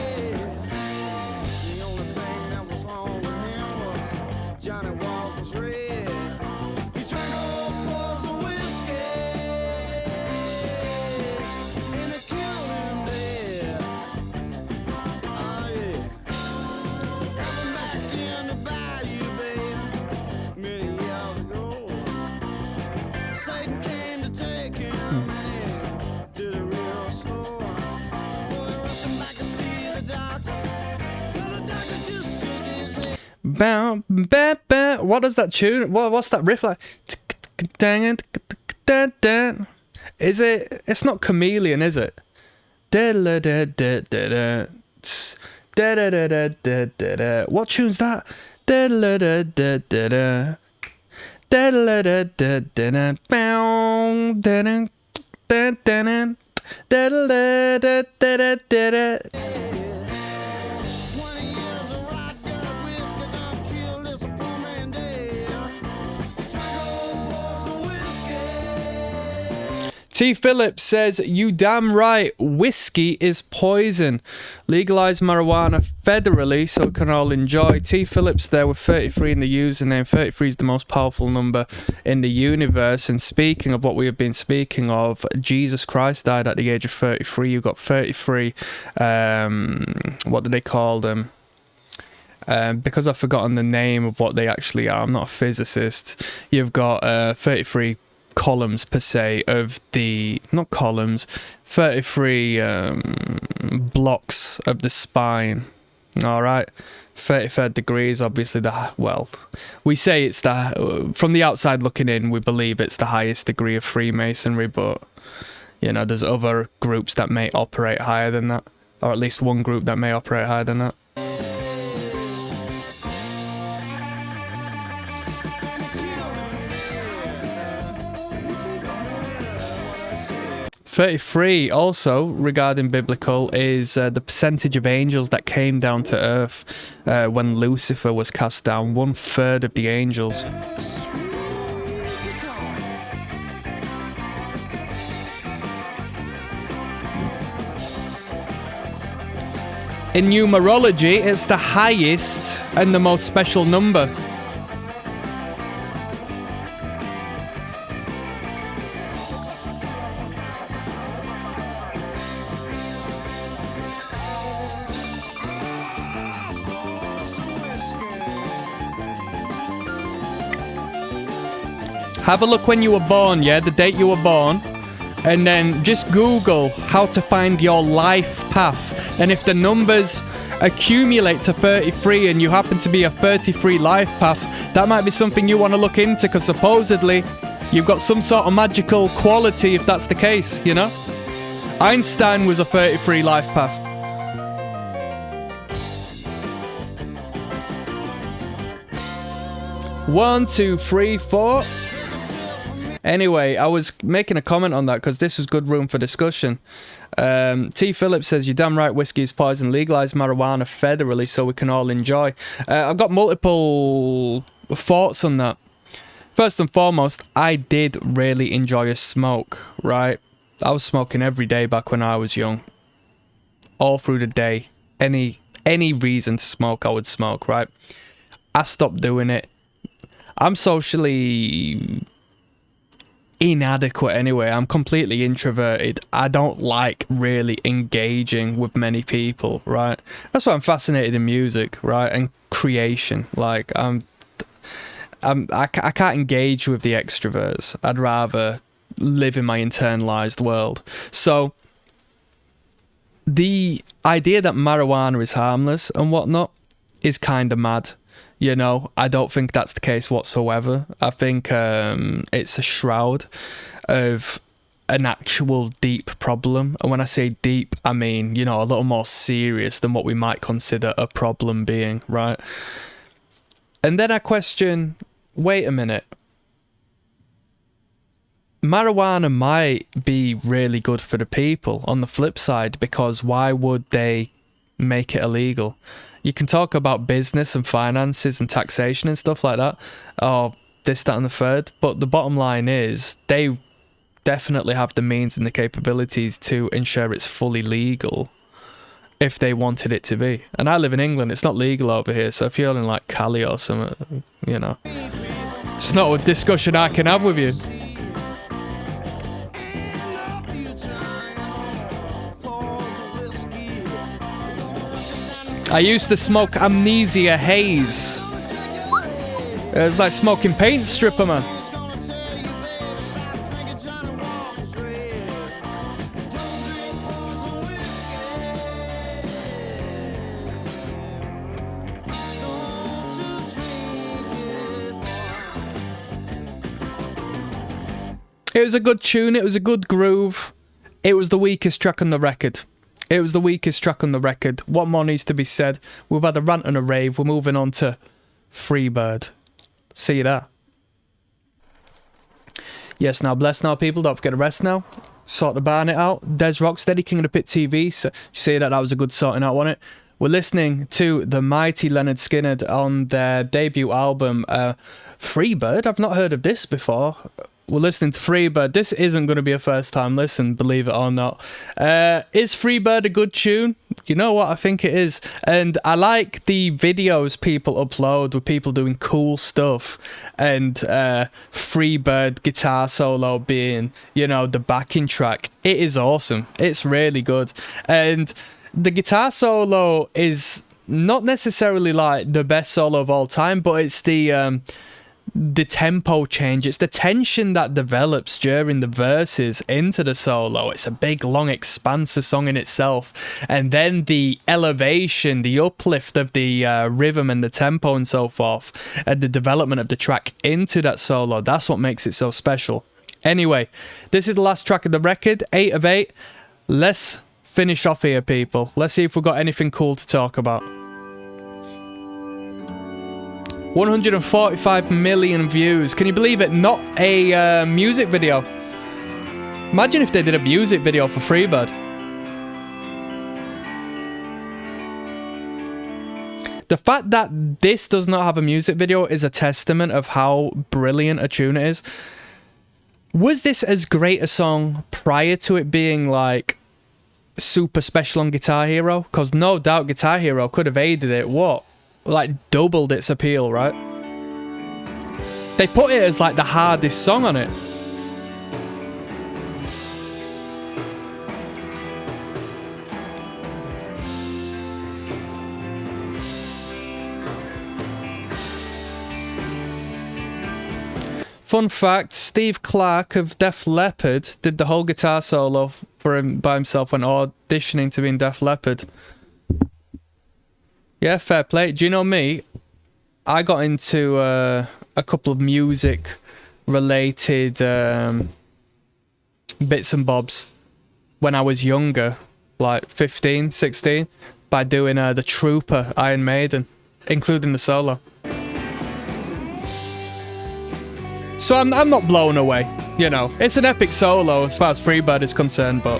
What does that tune? What's that riff like? Is it? It's not Chameleon, is it? What tune's that? T. Phillips says, you damn right, whiskey is poison. Legalize marijuana federally so we can all enjoy. T. Phillips there with 33 in the username. 33 is the most powerful number in the universe. And speaking of what we have been speaking of, Jesus Christ died at the age of 33. You've got 33, what do they call them? Because I've forgotten the name of what they actually are. I'm not a physicist. You've got 33 columns per se of the, not columns, 33 blocks of the spine. All right, 33rd degrees, obviously well, we say it's the, from the outside looking in, we believe it's the highest degree of Freemasonry, but you know, there's other groups that may operate higher than that, or at least one group that may operate higher than that. 33 also, regarding biblical, is the percentage of angels that came down to earth when Lucifer was cast down. 1/3 of the angels. In numerology, it's the highest and the most special number. Have a look when you were born, yeah, the date you were born, and then just Google how to find your life path. And if the numbers accumulate to 33 and you happen to be a 33 life path, that might be something you want to look into, because supposedly you've got some sort of magical quality if that's the case, you know? Einstein was a 33 life path. One, two, three, four. Anyway, I was making a comment on that because this was good room for discussion. T. Phillips says, you're damn right, whiskey is poison. Legalize marijuana federally so we can all enjoy. I've got multiple thoughts on that. First and foremost, I did really enjoy a smoke, right? I was smoking every day back when I was young. All through the day. Any reason to smoke, I would smoke, right? I stopped doing it. I'm socially inadequate anyway. I'm completely introverted. I don't like really engaging with many people, right? That's why I'm fascinated in music, right? And creation. Like, I can't engage with the extroverts. I'd rather live in my internalized world. So the idea that marijuana is harmless and whatnot is kind of mad. You know, I don't think that's the case whatsoever. I think it's a shroud of an actual deep problem. And when I say deep, I mean, you know, a little more serious than what we might consider a problem being, right? And then I question, wait a minute. Marijuana might be really good for the people on the flip side, because why would they make it illegal? You can talk about business and finances and taxation and stuff like that, or this, that, and the third, but the bottom line is they definitely have the means and the capabilities to ensure it's fully legal if they wanted it to be. And I live in England, it's not legal over here, so if you're in like Cali or something, you know, it's not a discussion I can have with you. I used to smoke Amnesia Haze. It was like smoking paint stripper, man. It was a good tune, it was a good groove. It was the weakest track on the record. It was the weakest track on the record. What more needs to be said? We've had a rant and a rave. We're moving on to Freebird. See you there. Yes, now bless now, people. Don't forget to rest now. Sort the barnet out. Des Rocksteady, King of the Pit TV. So you see that was a good sorting out, wasn't it? We're listening to the mighty Lynyrd Skynyrd on their debut album, Freebird. I've not heard of this before. We're listening to Freebird. This isn't going to be a first time listen, believe it or not. Is Freebird a good tune? You know what? I think it is. And I like the videos people upload with people doing cool stuff. And Freebird guitar solo being, you know, the backing track. It is awesome. It's really good. And the guitar solo is not necessarily like the best solo of all time, but it's the tempo change, it's the tension that develops during the verses into the solo. It's a big, long, expansive song in itself, and then the elevation, the uplift of the rhythm and the tempo and so forth, and the development of the track into that solo, that's what makes it so special. Anyway, this is the last track of the record, 8 of 8. Let's finish off here, people. Let's see if we've got anything cool to talk about. 145 million views. Can you believe it? Not a music video. Imagine if they did a music video for Freebird. The fact that this does not have a music video is a testament of how brilliant a tune it is. Was this as great a song prior to it being like super special on Guitar Hero? Because no doubt Guitar Hero could have aided it. What? Like doubled its appeal, right? They put it as like the hardest song on it. Fun fact, Steve Clark of Def Leppard did the whole guitar solo for him by himself when auditioning to be in Def Leppard. Yeah, fair play. Do you know me? I got into a couple of music-related bits and bobs when I was younger, like 15, 16, by doing the Trooper Iron Maiden, including the solo. So I'm not blown away, you know. It's an epic solo as far as Freebird is concerned, but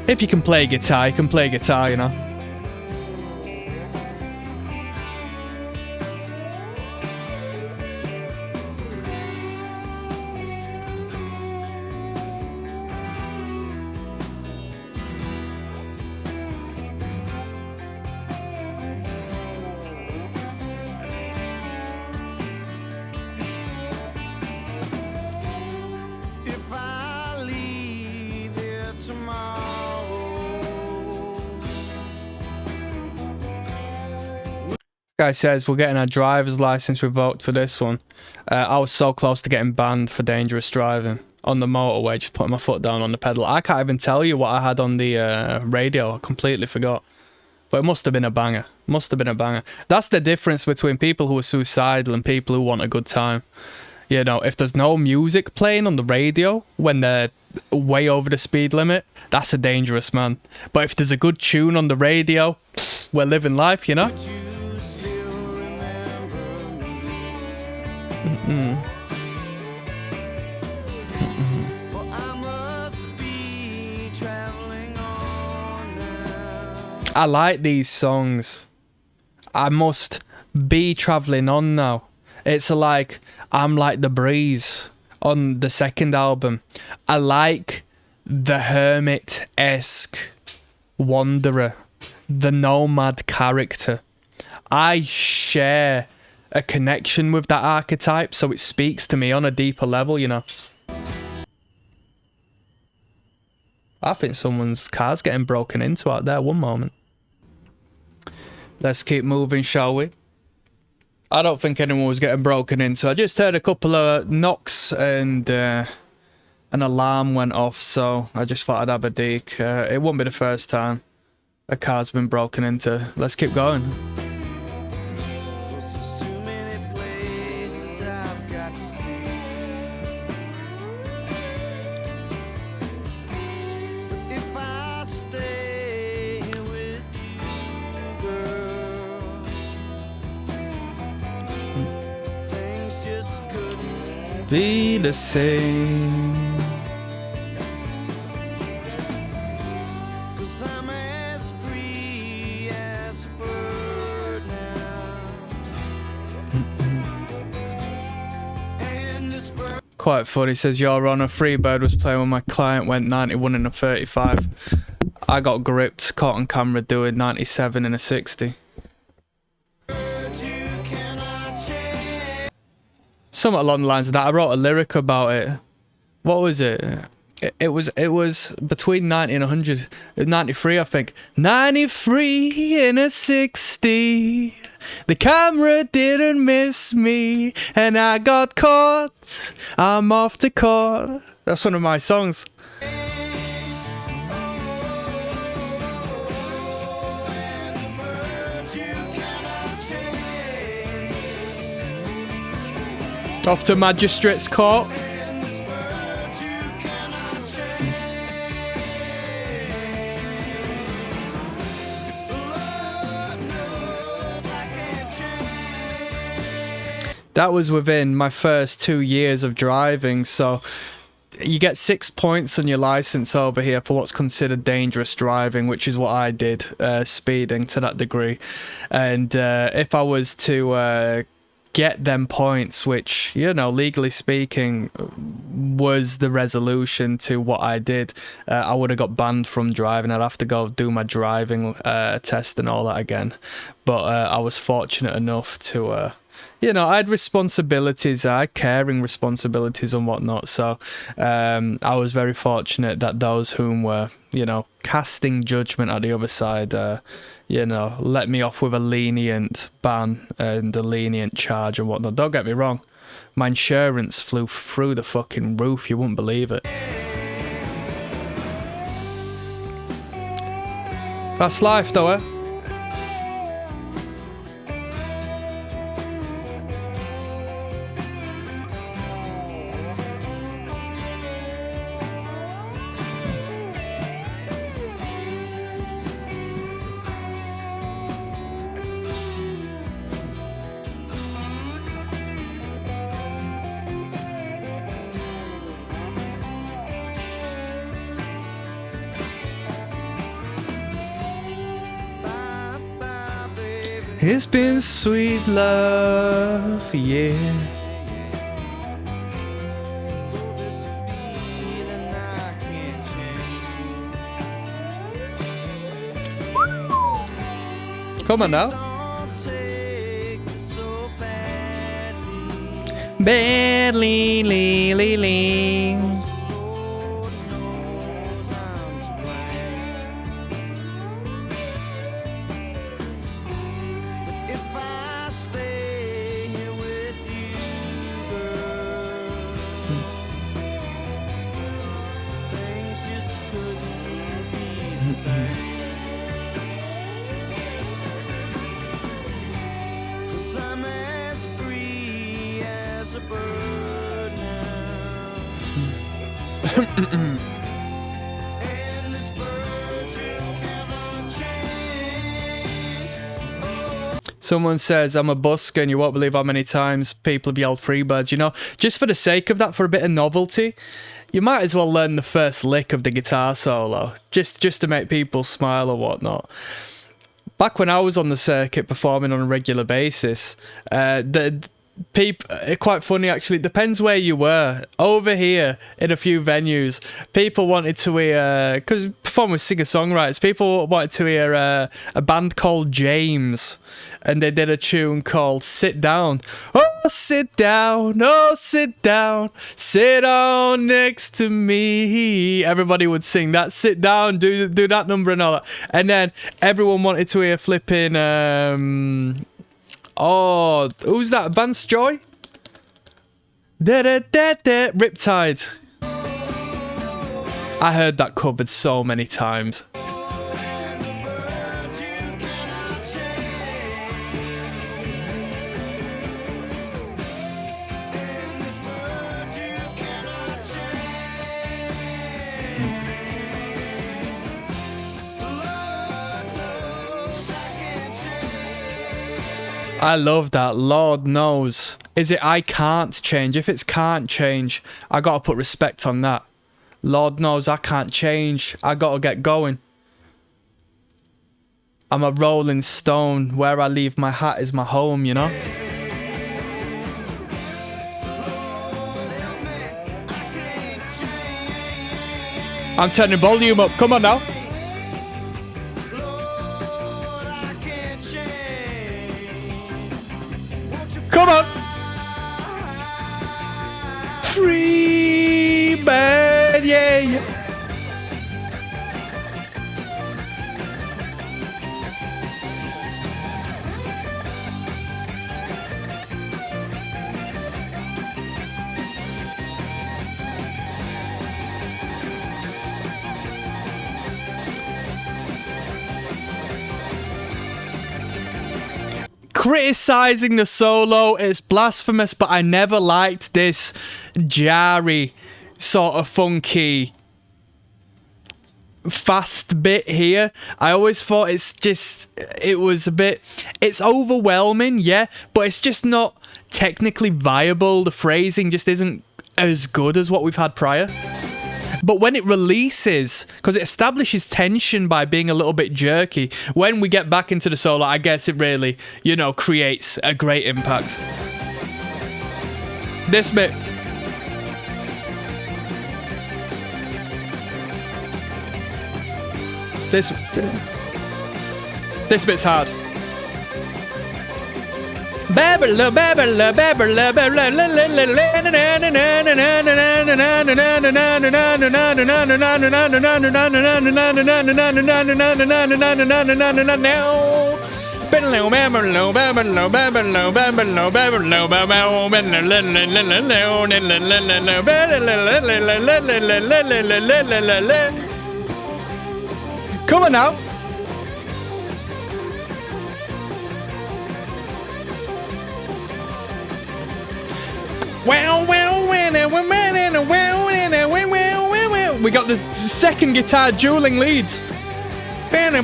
if you can play guitar, you can play guitar, you know. Guy says we're getting our driver's license revoked for this one. I was so close to getting banned for dangerous driving on the motorway, just putting my foot down on the pedal. I can't even tell you what I had on the radio. I completely forgot. But it must have been a banger. Must have been a banger. That's the difference between people who are suicidal and people who want a good time. You know, if there's no music playing on the radio when they're way over the speed limit, that's a dangerous man. But if there's a good tune on the radio, we're living life, you know? I like these songs. I must be travelling on now. It's like I'm like the breeze on the second album. I like the hermit-esque wanderer, the nomad character. I share a connection with that archetype, so it speaks to me on a deeper level, you know. I think someone's car's getting broken into out there one moment. Let's keep moving, shall we? I don't think anyone was getting broken into. I just heard a couple of knocks and an alarm went off, so I just thought I'd have a dig. It won't be the first time a car's been broken into. Let's keep going. Be the same. 'Cause I'm as free as a bird now. Quite funny. Says, Your Honor, Freebird was playing when my client went 91 in a 35. I got gripped, caught on camera doing 97 in a 60. Something along the lines of that. I wrote a lyric about it. What was it? It was between 90 and 100. 93, I think. 93 in a 60. The camera didn't miss me, and I got caught. I'm off the court. That's one of my songs. Off to Magistrate's Court. That was within my first 2 years of driving, so you get 6 points on your license over here for what's considered dangerous driving, which is what I did, speeding to that degree. And if I was to get them points, which, you know, legally speaking was the resolution to what I did, I would have got banned from driving. I'd have to go do my driving test and all that again. But I was fortunate enough to you know, I had responsibilities, I had caring responsibilities and whatnot, so I was very fortunate that those whom were, you know, casting judgment at the other side, you know, let me off with a lenient ban and a lenient charge and whatnot. Don't get me wrong, my insurance flew through the fucking roof, you wouldn't believe it. That's life though, eh? It's been sweet love, yeah. Come on now. Badly, lee, lee, lee. Cause I'm as free as a bird now. And this bird you cannot change. Someone says, I'm a busker, and you won't believe how many times people have yelled Freebirds. You know, just for the sake of that, for a bit of novelty, you might as well learn the first lick of the guitar solo, just to make people smile or whatnot. Back when I was on the circuit performing on a regular basis, quite funny actually, it depends where you were. Over here, in a few venues, people wanted to hear, because perform with singer-songwriters, people wanted to hear a band called James, and they did a tune called Sit Down. Oh, sit down, oh, sit down, sit on next to me. Everybody would sing that, sit down, do that number and all that. And then everyone wanted to hear flipping, oh, who's that? Vance Joy? Riptide. I heard that covered so many times. I love that. Lord knows. Is it I can't change? If it's can't change, I gotta put respect on that. Lord knows I can't change. I gotta get going. I'm a rolling stone. Where I leave my hat is my home, you know? I'm turning volume up. Come on now. Come on! Free bird, yeah, yeah. Criticizing the solo, it's blasphemous, but I never liked this jarry, sort of funky, fast bit here. I always thought it was a bit, it's overwhelming, yeah, but it's just not technically viable. The phrasing just isn't as good as what we've had prior. But when it releases, because it establishes tension by being a little bit jerky, when we get back into the solo, I guess it really, you know, creates a great impact. This bit. This bit's hard. Come on now. We got the second guitar dueling leads. Them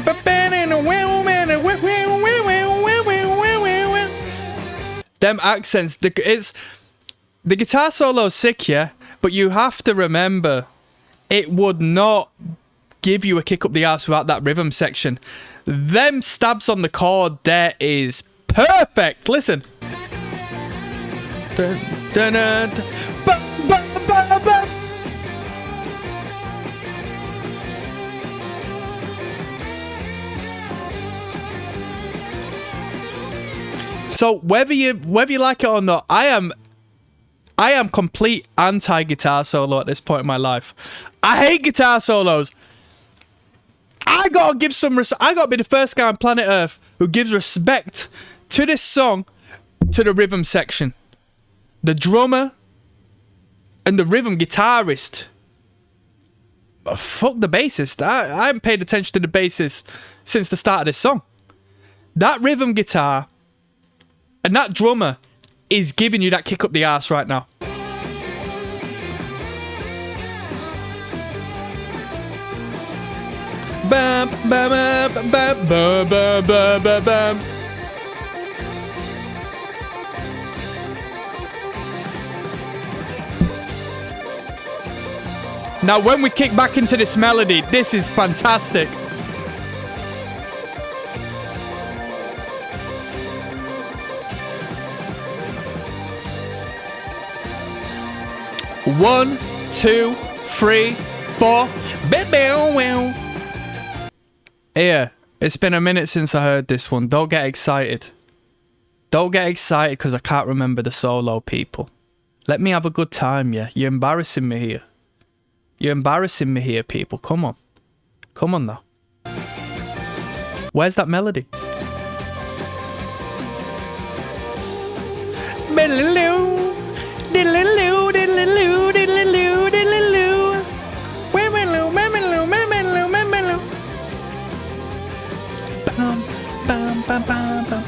accents, the guitar solo's sick, yeah, but you have to remember, it would not give you a kick up the arse without that rhythm section. Them stabs on the chord there is perfect. Listen. So whether you like it or not, I am complete anti-guitar solo at this point in my life. I hate guitar solos. I gotta give some I gotta be the first guy on planet Earth who gives respect to this song, to the rhythm section. The drummer and the rhythm guitarist fuck the bassist. I haven't paid attention to the bassist since the start of this song. That rhythm guitar and that drummer is giving you that kick up the arse right now. Bam, bam, bam, bam, bam, bam, bam, bam, bam. Now, when we kick back into this melody, this is fantastic. One, two, three, four. Here, it's been a minute since I heard this one. Don't get excited. Don't get excited because I can't remember the solo, people. Let me have a good time, yeah? You're embarrassing me here. You're embarrassing me here, people. Come on. Come on now. Where's that melody? Bam, bam, bam, bam.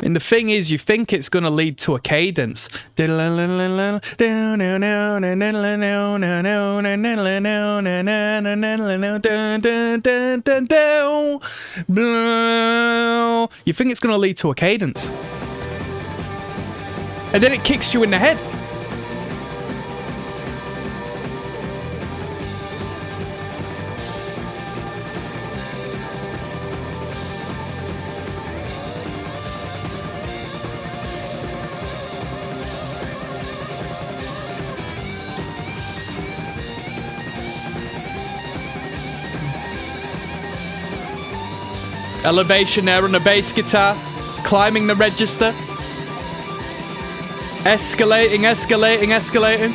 And the thing is, you think it's going to lead to a cadence. You think it's going to lead to a cadence. And then it kicks you in the head. Elevation there on the bass guitar, climbing the register, escalating, escalating, escalating.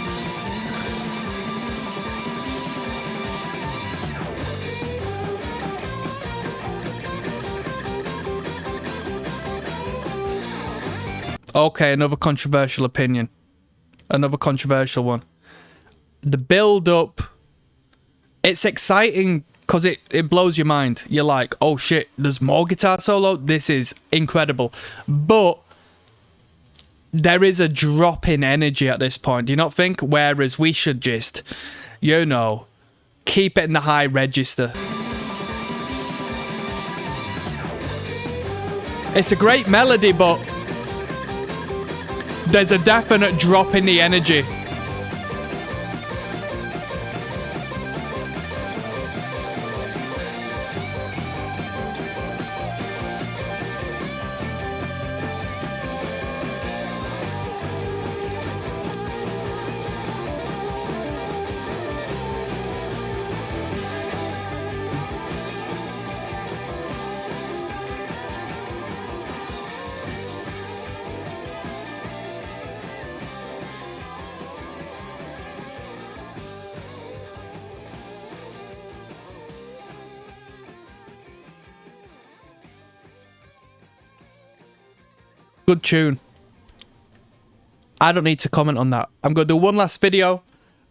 Okay, another controversial opinion. Another controversial one. The build-up, it's exciting because it blows your mind. You're like, oh shit, there's more guitar solo? This is incredible. But there is a drop in energy at this point, do you not think? Whereas we should just, you know, keep it in the high register. It's a great melody, but there's a definite drop in the energy. Good tune. I don't need to comment on that. I'm going to do one last video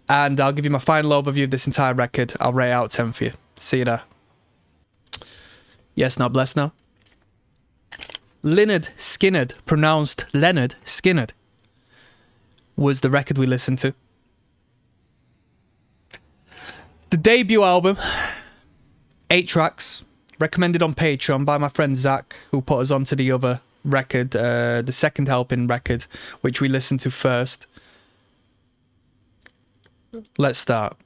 and I'll give you my final overview of this entire record. I'll rate out 10 for you. See you there. Yes, not blessed now. Lynyrd Skynyrd, pronounced Lynyrd Skynyrd, was the record we listened to. The debut album, 8 tracks, recommended on Patreon by my friend Zach, who put us onto the other record, the second helping record, which we listened to first. Let's start.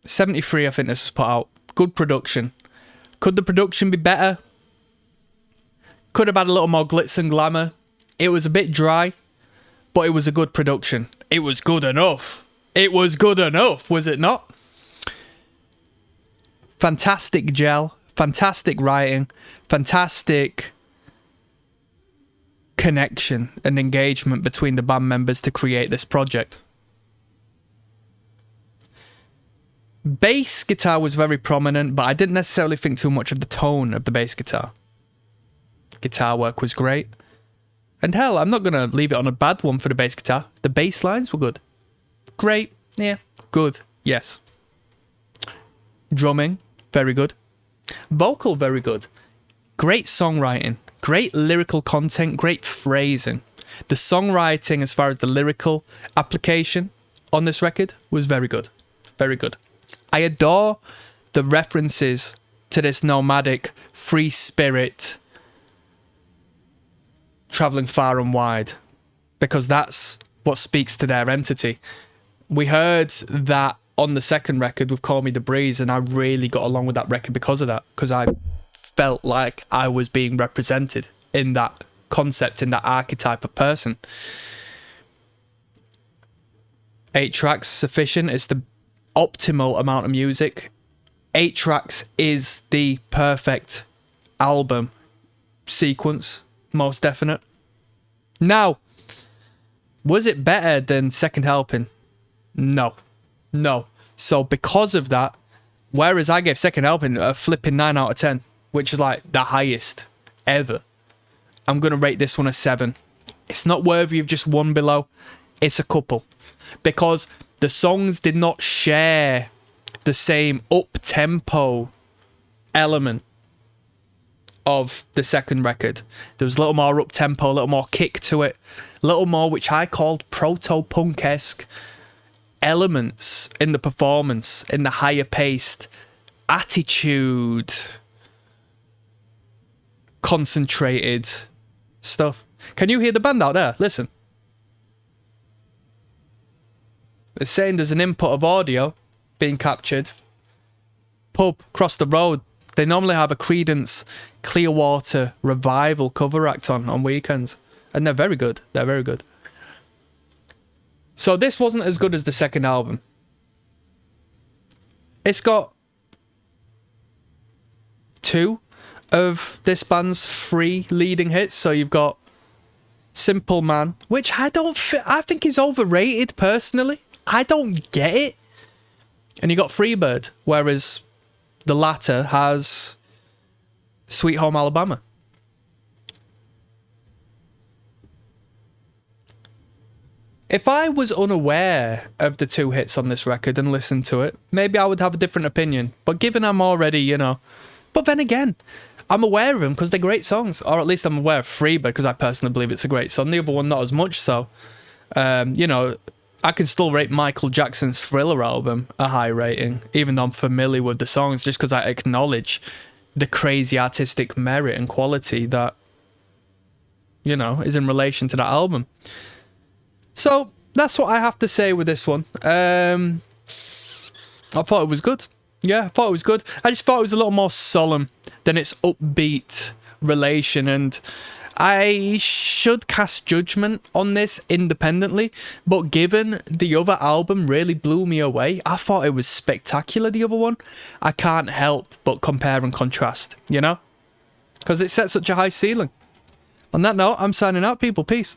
73, I think this was put out. Good production. Could the production be better? Could have had a little more glitz and glamour. It was a bit dry, but it was a good production. It was good enough. It was good enough, was it not? Fantastic gel, fantastic writing, fantastic connection and engagement between the band members to create this project. Bass guitar was very prominent, but I didn't necessarily think too much of the tone of the bass guitar. Guitar work was great. And hell, I'm not going to leave it on a bad one for the bass guitar. The bass lines were good. Great. Yeah. Good. Yes. Drumming, very good. Vocal, very good. Great songwriting. Great lyrical content. Great phrasing. The songwriting, as far as the lyrical application on this record, was very good. Very good. I adore the references to this nomadic, free spirit traveling far and wide, because that's what speaks to their entity. We heard that on the second record with Call Me the Breeze, and I really got along with that record because of that, because I felt like I was being represented in that concept, in that archetype of person. 8 tracks sufficient. It's the optimal amount of music. 8 tracks is the perfect album sequence, most definite. Now, was it better than Second Helping? No. So because of that, whereas I gave Second Helping a flipping 9 out of 10, which is like the highest ever, I'm going to rate this one a 7. It's not worthy of just one below. It's a couple. Because the songs did not share the same up-tempo element of the second record. There was a little more up-tempo, a little more kick to it, a little more, which I called proto-punk-esque elements in the performance, in the higher-paced attitude, concentrated stuff. Can you hear the band out there? Listen. It's saying there's an input of audio being captured. Pub across the road. They normally have a Creedence Clearwater Revival cover act on weekends. And they're very good. They're very good. So this wasn't as good as the second album. It's got 2 of this band's 3 leading hits. So you've got Simple Man, which I think is overrated personally. I don't get it. And you got Freebird, whereas the latter has Sweet Home Alabama. If I was unaware of the 2 hits on this record and listened to it, maybe I would have a different opinion. But given I'm already, But then again, I'm aware of them because they're great songs. Or at least I'm aware of Freebird because I personally believe it's a great song. The other one, not as much so. I can still rate Michael Jackson's Thriller album a high rating, even though I'm familiar with the songs, just because I acknowledge the crazy artistic merit and quality that, is in relation to that album. So that's what I have to say with this one. I thought it was good. Yeah, I thought it was good. I just thought it was a little more solemn than its upbeat relation, and I should cast judgment on this independently, but given the other album really blew me away, I thought it was spectacular, the other one. I can't help but compare and contrast, because it set such a high ceiling. On that note, I'm signing out, people. Peace.